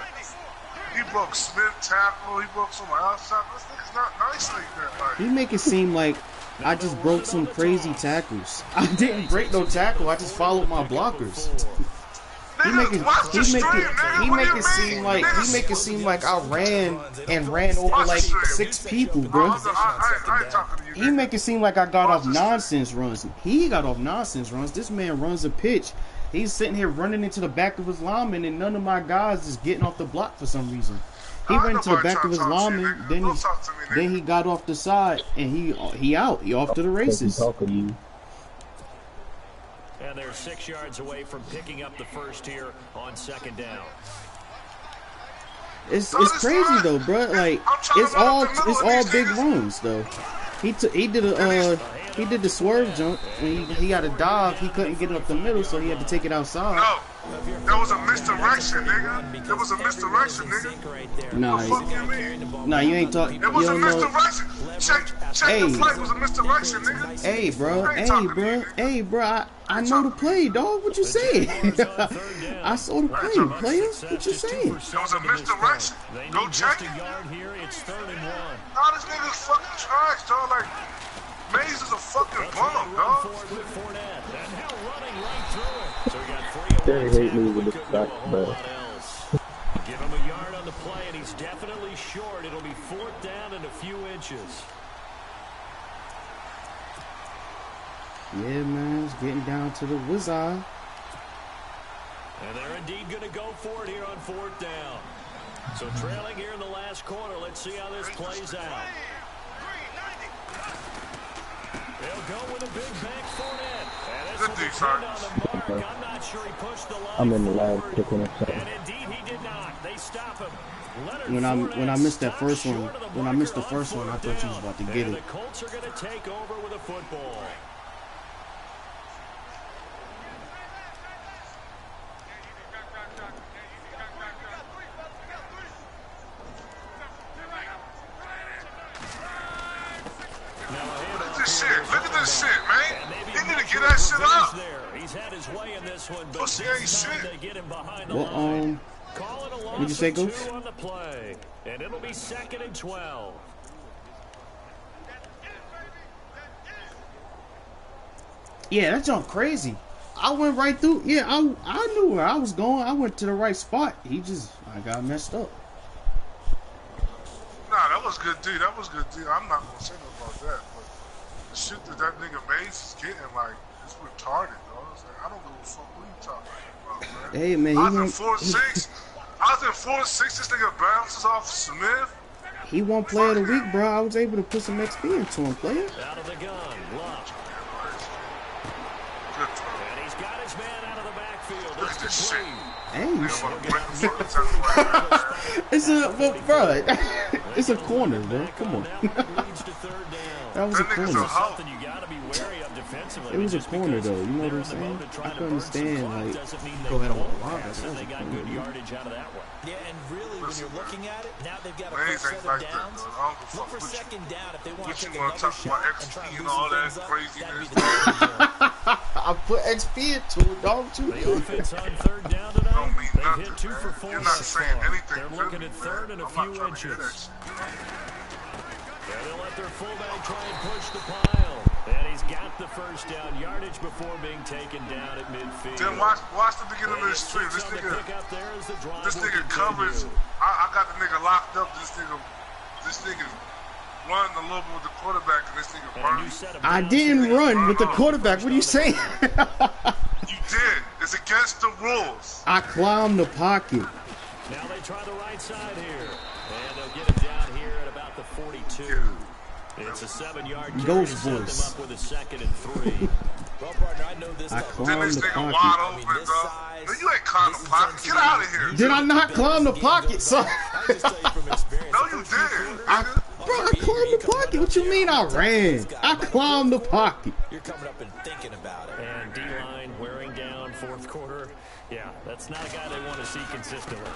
[SPEAKER 1] he broke Smith tackle, he broke someone else tackle. This nigga's not nice like that. Like,
[SPEAKER 2] He make it seem like I just broke some crazy tackles. I didn't break no tackle, I just followed my blockers. He make it seem like I ran over like 6 people, bro. He make it seem like I got off nonsense runs. He got off nonsense runs. This man runs a pitch. He's sitting here running into the back of his lineman, and none of my guys is getting off the block for some reason. He ran into the back of his lineman, then he got off the side, and he out. He off to the races.
[SPEAKER 3] And they're 6 yards away from picking up the first here on 2nd down.
[SPEAKER 2] It's crazy though, bro. Like it's all big runs though. He did the swerve jump. And he got a dive. He couldn't get it up the middle, so he had to take it outside.
[SPEAKER 1] No, that was a misdirection, nigga. That was a misdirection, nigga.
[SPEAKER 2] Nah,
[SPEAKER 1] What the fuck you mean?
[SPEAKER 2] Nah, you ain't talking.
[SPEAKER 1] It was a misdirection. Check the play. It was a misdirection, nigga.
[SPEAKER 2] Hey, bro. I know the play, dog. What you saying? I saw the play, player. What you saying?
[SPEAKER 1] It was a misdirection. Go check it. Nah, this nigga's fucking trash, dog. Like, Mays is a fucking bum, dog.
[SPEAKER 5] They hate me with the back, bro.
[SPEAKER 3] Give him a yard on the play, and he's definitely short. It'll be 4th down and a few inches.
[SPEAKER 2] Yeah, man, it's getting down to the wizard.
[SPEAKER 3] And they're indeed going to go for it here on 4th down. So trailing here in the last quarter. Let's see how this plays out. They'll go with a big bank Fournette. And this will be pinned on the mark. I'm not sure he pushed the line.
[SPEAKER 5] I'm in the lab picking up something.
[SPEAKER 3] And indeed he did not. They stop him.
[SPEAKER 2] When I missed that first one, when I missed the first one, I thought you was about to get
[SPEAKER 3] and
[SPEAKER 2] it.
[SPEAKER 3] The Colts are going to take over with a football.
[SPEAKER 1] Look at this shit, man. He need to get that shit up.
[SPEAKER 3] He's had his way in this one, but
[SPEAKER 1] Pussy ain't shit.
[SPEAKER 3] they get him behind the
[SPEAKER 2] Well,
[SPEAKER 3] line.
[SPEAKER 2] what'd you say, Coach?
[SPEAKER 3] On the play, and it'll be 2nd and 12.
[SPEAKER 2] Yeah, that jump crazy. I went right through. Yeah, I knew where I was going. I went to the right spot. I got messed up.
[SPEAKER 1] Nah, that was good, dude. That was good, dude. I'm not gonna say nothing about that, but the shit that nigga Mays is getting, like, it's retarded, dog. It's like, I don't give a fuck what you talking about, man.
[SPEAKER 2] Hey, man,
[SPEAKER 1] I was in 4-6. I was in 4-6. This nigga bounces off Smith.
[SPEAKER 2] He won player of the week, bro. I was able to put some XP into him, player.
[SPEAKER 3] Out of the gun, Love.
[SPEAKER 1] Good throw.
[SPEAKER 3] And he's got his man out of the backfield.
[SPEAKER 1] Look at this shit.
[SPEAKER 2] Hey,
[SPEAKER 1] It's
[SPEAKER 2] bro, it's a corner, bro. Come on. That was a corner. It was a corner, though. You know what I'm saying? I can understand, like, go ahead on the line. That was a corner,
[SPEAKER 4] Yeah, and really, when you're looking at it, now they've got to
[SPEAKER 1] Mays
[SPEAKER 4] put
[SPEAKER 1] ain't
[SPEAKER 4] 7
[SPEAKER 1] like that,
[SPEAKER 4] downs.
[SPEAKER 1] though. I don't give a
[SPEAKER 4] Look
[SPEAKER 1] fuck
[SPEAKER 4] for
[SPEAKER 1] what
[SPEAKER 4] 2nd down if they want
[SPEAKER 1] what
[SPEAKER 4] to
[SPEAKER 1] you
[SPEAKER 4] take
[SPEAKER 1] want to
[SPEAKER 4] another
[SPEAKER 1] talk about
[SPEAKER 4] shot and try
[SPEAKER 1] XP
[SPEAKER 4] to
[SPEAKER 1] and
[SPEAKER 4] loosen
[SPEAKER 1] all that
[SPEAKER 4] things up.
[SPEAKER 1] craziness.
[SPEAKER 2] I put XP into it, dog, too.
[SPEAKER 3] The offense on 3rd down tonight.
[SPEAKER 1] Don't mean
[SPEAKER 3] They've
[SPEAKER 1] nothing,
[SPEAKER 3] hit 2 for 4
[SPEAKER 1] man. You're not
[SPEAKER 3] so
[SPEAKER 1] saying
[SPEAKER 3] far.
[SPEAKER 1] anything.
[SPEAKER 3] They're looking at 3rd and a
[SPEAKER 1] I'm
[SPEAKER 3] few
[SPEAKER 1] not trying to hear that
[SPEAKER 3] inches.
[SPEAKER 1] shit.
[SPEAKER 3] And they'll let their fullback try and push the pile. And he's got the 1st down yardage before being taken down at midfield.
[SPEAKER 1] Then watch the beginning of this stream. This nigga covers. I got the nigga locked up. This nigga run a little bit with the quarterback, and this nigga burned.
[SPEAKER 2] I didn't run with the quarterback. What are you saying?
[SPEAKER 1] You did. It's against the rules.
[SPEAKER 2] I climbed the pocket.
[SPEAKER 3] Now they try the right side here. And they'll get it down here at about the 42. It's a 7-yard carry
[SPEAKER 2] Ghost
[SPEAKER 3] to set them
[SPEAKER 2] voice.
[SPEAKER 3] up with a 2nd and 3.
[SPEAKER 4] Well, partner, I know this
[SPEAKER 2] I
[SPEAKER 4] type of
[SPEAKER 1] Then
[SPEAKER 2] climbed
[SPEAKER 1] this
[SPEAKER 2] the
[SPEAKER 1] nigga
[SPEAKER 2] pocket.
[SPEAKER 1] wide open, bro. Man, you ain't climbing the pocket. Get out of here.
[SPEAKER 2] Did I not climb the pocket, son?
[SPEAKER 4] I just tell you from experience.
[SPEAKER 1] No, you did.
[SPEAKER 2] Bro, I climbed the pocket. What you mean I ran? I climbed the pocket.
[SPEAKER 4] You're coming up and thinking about it.
[SPEAKER 3] And D-line wearing down 4th quarter. Yeah, that's not a guy they want to see consistently.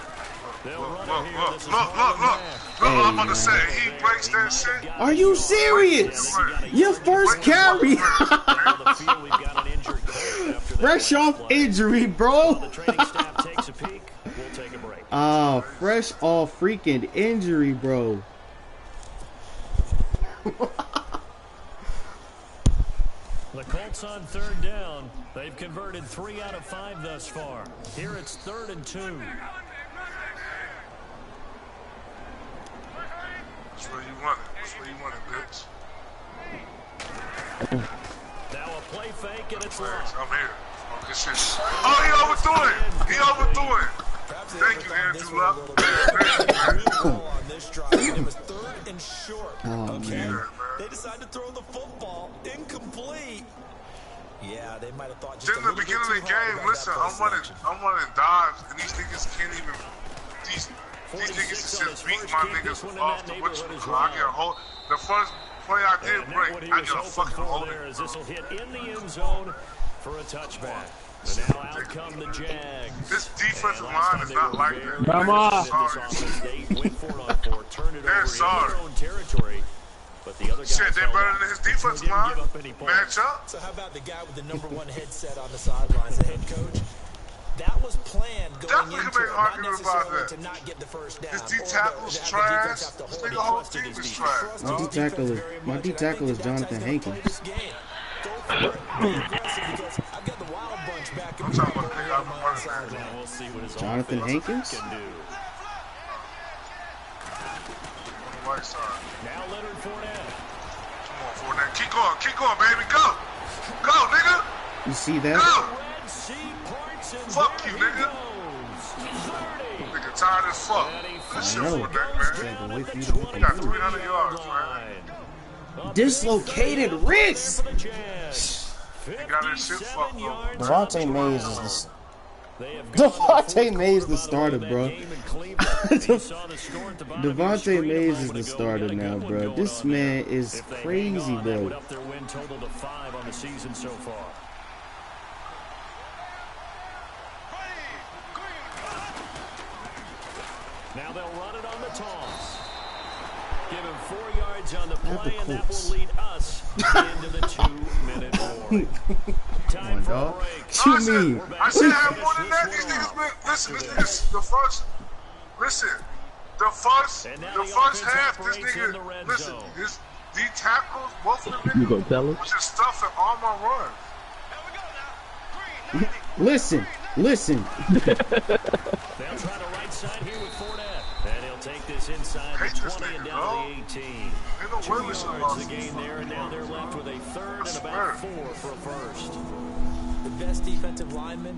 [SPEAKER 3] They'll run it here. This is
[SPEAKER 1] Look, I'm about to say, he breaks that shit.
[SPEAKER 2] Are you serious? Your first carry. Fresh off injury, bro.
[SPEAKER 3] The training staff takes a peek. We'll take a break.
[SPEAKER 2] Fresh off freaking injury, bro.
[SPEAKER 3] The Colts on 3rd down. They've converted 3 out of 5 thus far. Here it's 3rd and 2.
[SPEAKER 1] That's where you want it. That's where you want it, bitch.
[SPEAKER 3] Now a play fake and it's locked.
[SPEAKER 1] I'm here. Oh, good shit. Oh, he overthrew it. He overthrew it. Thank you, Andrew Luck.
[SPEAKER 4] On this drive, it was 3rd and short.
[SPEAKER 2] Oh,
[SPEAKER 4] Okay,
[SPEAKER 2] man.
[SPEAKER 4] they decided to throw the football incomplete. Yeah, they might have thought just
[SPEAKER 1] Then
[SPEAKER 4] a
[SPEAKER 1] in the
[SPEAKER 4] little bit
[SPEAKER 1] beginning of
[SPEAKER 4] too
[SPEAKER 1] the
[SPEAKER 4] hard
[SPEAKER 1] game,
[SPEAKER 4] about
[SPEAKER 1] listen,
[SPEAKER 4] that play selection.
[SPEAKER 1] I'm running dives, and these niggas can't even. These niggas is just beat my niggas off the what you call. I get a whole. The first play I did break, I get a fucking hold
[SPEAKER 3] there
[SPEAKER 1] it.
[SPEAKER 3] as this will hit in the end zone for a touchback. And now out come the Jags.
[SPEAKER 1] This defensive line is not like that.
[SPEAKER 5] Mama.
[SPEAKER 3] They went for it on fourth, turned it
[SPEAKER 1] They're
[SPEAKER 3] over
[SPEAKER 1] sorry.
[SPEAKER 3] in their own territory. But the other guys
[SPEAKER 1] Shit, they're better than his defensive line. Match up.
[SPEAKER 4] So how about the guy with the #1 headset on the sidelines, the head coach? That was planned going
[SPEAKER 1] Definitely
[SPEAKER 4] into
[SPEAKER 1] can
[SPEAKER 4] it,
[SPEAKER 1] make
[SPEAKER 4] not
[SPEAKER 1] argument about
[SPEAKER 4] necessarily
[SPEAKER 1] that.
[SPEAKER 4] to not get the first down.
[SPEAKER 1] His D tackle's trash. This nigga whole team is trash.
[SPEAKER 2] My D tackle is Jonathan Hankins.
[SPEAKER 1] I'm talking about the nigga out of running back.
[SPEAKER 3] Now we'll see what his
[SPEAKER 2] Jonathan
[SPEAKER 3] offense
[SPEAKER 2] Hankins?
[SPEAKER 3] can do.
[SPEAKER 1] On the right side.
[SPEAKER 3] Now Leonard Fournette.
[SPEAKER 1] Come on, Fournette. Keep going, baby. Go. Go, nigga.
[SPEAKER 2] You see that?
[SPEAKER 1] Go.
[SPEAKER 3] Red Sea parts and
[SPEAKER 1] Fuck
[SPEAKER 3] there
[SPEAKER 1] you,
[SPEAKER 3] he
[SPEAKER 1] nigga.
[SPEAKER 3] goes. 30.
[SPEAKER 1] Nigga tired as fuck. This shit
[SPEAKER 2] I know.
[SPEAKER 1] Fournette, man.
[SPEAKER 2] Can't wait for you to
[SPEAKER 1] He got 300 yards, man.
[SPEAKER 2] Dislocated wrist.
[SPEAKER 1] He got his shit fucked up.
[SPEAKER 2] Devontae Mays is Devontae Mays the starter, bro. Devontae Mays is the starter now, bro. This man is crazy, bro.
[SPEAKER 3] Up their win total to 5 on the season so far. Now they'll run it on the toss. Give him 4 yards on the play, and that will lead us into the 2-minute warning. Time for a break.
[SPEAKER 2] What you mean?
[SPEAKER 1] I should have more than that. These niggas been, listen, this niggas, the first half, this nigga, listen, his D tackles, both of them
[SPEAKER 5] You gonna tell him?
[SPEAKER 1] was just stuffing all my runs.
[SPEAKER 2] Listen.
[SPEAKER 3] They'll try the right side here with Fournette. And he'll take this inside the 20 and down to the 18.
[SPEAKER 1] Ain't no
[SPEAKER 3] 2
[SPEAKER 1] way we should have
[SPEAKER 3] yards
[SPEAKER 1] lost
[SPEAKER 3] the
[SPEAKER 1] this
[SPEAKER 3] gain there, and now they're left with a third and
[SPEAKER 1] swear.
[SPEAKER 3] about 4 for a first.
[SPEAKER 4] The best defensive linemen,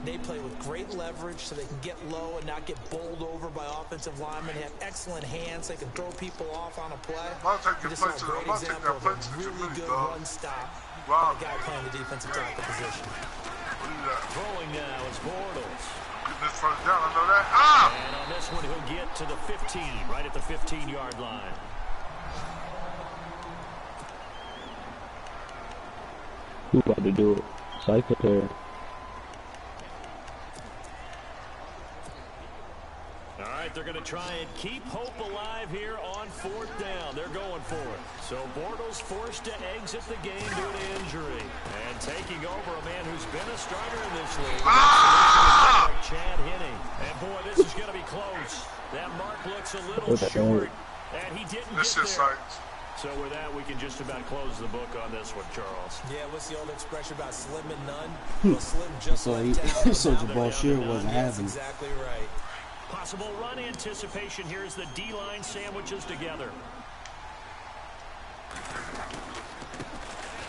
[SPEAKER 4] they play with great leverage so they can get low and not get bowled over by offensive linemen. They have excellent hands. They can throw people off on a play.
[SPEAKER 1] I'll take your
[SPEAKER 4] This is
[SPEAKER 1] play to
[SPEAKER 4] a
[SPEAKER 1] the-
[SPEAKER 4] great
[SPEAKER 1] I'll take
[SPEAKER 4] example
[SPEAKER 1] that play
[SPEAKER 4] of
[SPEAKER 1] to
[SPEAKER 4] a
[SPEAKER 1] the
[SPEAKER 4] really
[SPEAKER 1] community,
[SPEAKER 4] good
[SPEAKER 1] dog.
[SPEAKER 4] run stop
[SPEAKER 1] Wow.
[SPEAKER 4] by a guy playing the defensive tackle position.
[SPEAKER 1] What do you got?
[SPEAKER 3] Throwing now is Bortles.
[SPEAKER 1] Getting this first down, I know that. Ah!
[SPEAKER 3] And on this one, he'll get to the 15, right at the 15-yard line.
[SPEAKER 5] Who about to do it? Psychopath.
[SPEAKER 3] All right, they're going to try and keep hope alive here on 4th down. They're going for it. So Bortles forced to exit the game due to injury. And taking over a man who's been a starter in this league.
[SPEAKER 1] Ah!
[SPEAKER 3] Like Chad Henne. And boy, this is going to be close. That mark looks a little short. And he didn't
[SPEAKER 1] This
[SPEAKER 3] get
[SPEAKER 1] shit
[SPEAKER 3] there.
[SPEAKER 1] sucks.
[SPEAKER 3] So with that, we can just about close the book on this one, Charles.
[SPEAKER 4] Yeah, what's the old expression about slim and none? Well, slim just
[SPEAKER 2] So
[SPEAKER 4] went down.
[SPEAKER 2] so Jabal Shear wasn't
[SPEAKER 4] That's
[SPEAKER 2] having it.
[SPEAKER 4] exactly right.
[SPEAKER 3] Possible run anticipation here as the D-line sandwiches together.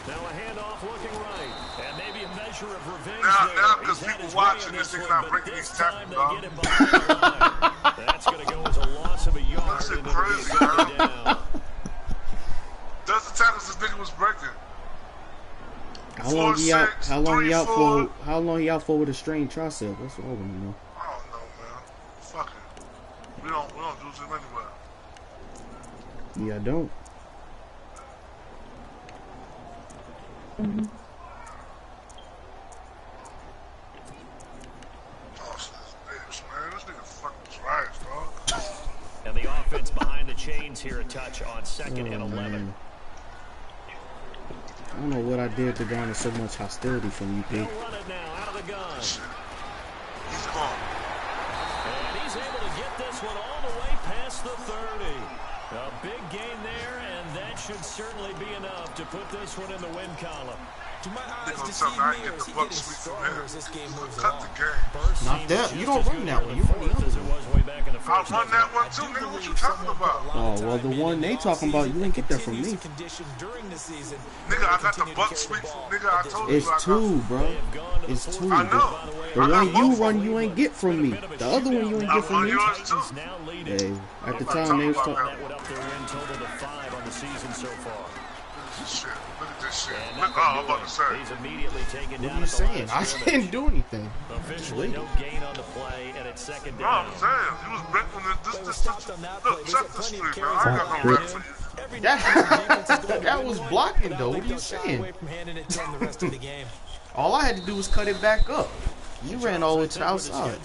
[SPEAKER 3] Now a handoff looking right. And maybe a measure of revenge
[SPEAKER 1] Now,
[SPEAKER 3] there.
[SPEAKER 1] because
[SPEAKER 3] He's had
[SPEAKER 1] people
[SPEAKER 3] his
[SPEAKER 1] watching
[SPEAKER 3] way in
[SPEAKER 1] this,
[SPEAKER 3] one,
[SPEAKER 1] nigga not
[SPEAKER 3] but
[SPEAKER 1] breaking
[SPEAKER 3] this
[SPEAKER 1] these
[SPEAKER 3] time
[SPEAKER 1] tackles,
[SPEAKER 3] they
[SPEAKER 1] dog.
[SPEAKER 3] get him behind the line. That's going to go as a loss of a yard.
[SPEAKER 1] This shit
[SPEAKER 3] into
[SPEAKER 1] crazy,
[SPEAKER 3] the
[SPEAKER 1] man.
[SPEAKER 3] second down.
[SPEAKER 1] Does the tackles this nigga was breaking?
[SPEAKER 2] How long he out?
[SPEAKER 1] 4-6,
[SPEAKER 2] How long he out
[SPEAKER 1] 3-4.
[SPEAKER 2] for? How long he out for with a strained tricep? That's what I want to know.
[SPEAKER 1] I don't know, man. Fuck it. We don't do this anywhere.
[SPEAKER 2] Yeah, I don't.
[SPEAKER 1] Oh, shit, this bitch, man. This nigga fucking trash, dog.
[SPEAKER 3] And the offense behind the chains here a touch on 2nd and 11.
[SPEAKER 2] Man. I don't know what I did to garner so much hostility from you,
[SPEAKER 3] He'll
[SPEAKER 2] Pete.
[SPEAKER 3] run it now out of the gun.
[SPEAKER 1] He's gone.
[SPEAKER 3] And he's able to get this one all the way past the 30. A big gain there, and that should certainly be enough to put this one in the win column.
[SPEAKER 4] Do my eyes
[SPEAKER 1] gonna
[SPEAKER 4] deceive
[SPEAKER 1] tell me I
[SPEAKER 4] me,
[SPEAKER 1] get
[SPEAKER 4] or
[SPEAKER 1] the
[SPEAKER 4] is he
[SPEAKER 1] buck
[SPEAKER 4] getting
[SPEAKER 1] sweep from
[SPEAKER 4] stronger
[SPEAKER 1] here.
[SPEAKER 4] as this game moves
[SPEAKER 1] Cut
[SPEAKER 4] along?
[SPEAKER 1] the game.
[SPEAKER 2] Not that. You don't run that one. You run the other
[SPEAKER 3] as it was way back in the
[SPEAKER 1] I
[SPEAKER 3] first.
[SPEAKER 1] run that one too, nigga. What you talking about?
[SPEAKER 2] Oh, well, the one they talking about, you ain't get that from me.
[SPEAKER 1] Nigga, I got the buck sweep. Nigga, I told you
[SPEAKER 2] It's
[SPEAKER 1] I got.
[SPEAKER 2] two, bro. It's two.
[SPEAKER 1] I know.
[SPEAKER 2] The
[SPEAKER 1] I got
[SPEAKER 2] one you
[SPEAKER 1] both
[SPEAKER 2] run,
[SPEAKER 1] of them.
[SPEAKER 2] you ain't get from me. The other one you ain't
[SPEAKER 1] I
[SPEAKER 2] get from
[SPEAKER 1] run
[SPEAKER 2] me.
[SPEAKER 1] yours too.
[SPEAKER 2] Hey, at the
[SPEAKER 1] I'm not
[SPEAKER 2] time they was
[SPEAKER 1] talking
[SPEAKER 2] talking.
[SPEAKER 1] about
[SPEAKER 3] That would up their win total to 5 on the season so far.
[SPEAKER 1] Shit, look at this shit.
[SPEAKER 3] And
[SPEAKER 1] Look,
[SPEAKER 3] nothing
[SPEAKER 1] I'm about to say.
[SPEAKER 3] He's immediately taken
[SPEAKER 2] What
[SPEAKER 3] down
[SPEAKER 2] are you
[SPEAKER 3] at the line
[SPEAKER 2] saying?
[SPEAKER 3] of
[SPEAKER 2] I
[SPEAKER 3] scrimmage.
[SPEAKER 2] didn't do anything.
[SPEAKER 3] Officially, no gain on the play, and it's 2nd
[SPEAKER 1] No,
[SPEAKER 3] down.
[SPEAKER 1] I'm saying. You was breaking this.
[SPEAKER 4] They were stopped on that play.
[SPEAKER 1] Look,
[SPEAKER 4] They
[SPEAKER 1] check
[SPEAKER 4] got
[SPEAKER 1] the
[SPEAKER 4] plenty
[SPEAKER 1] street,
[SPEAKER 4] of
[SPEAKER 1] man.
[SPEAKER 4] carries
[SPEAKER 1] I
[SPEAKER 4] on
[SPEAKER 1] ain't got
[SPEAKER 4] that
[SPEAKER 1] no rap
[SPEAKER 4] play.
[SPEAKER 1] for you.
[SPEAKER 2] That was blocking though. What are you saying? All I had to do was cut it back up. You ran all the way to the outside.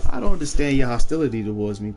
[SPEAKER 2] I don't understand your hostility towards me.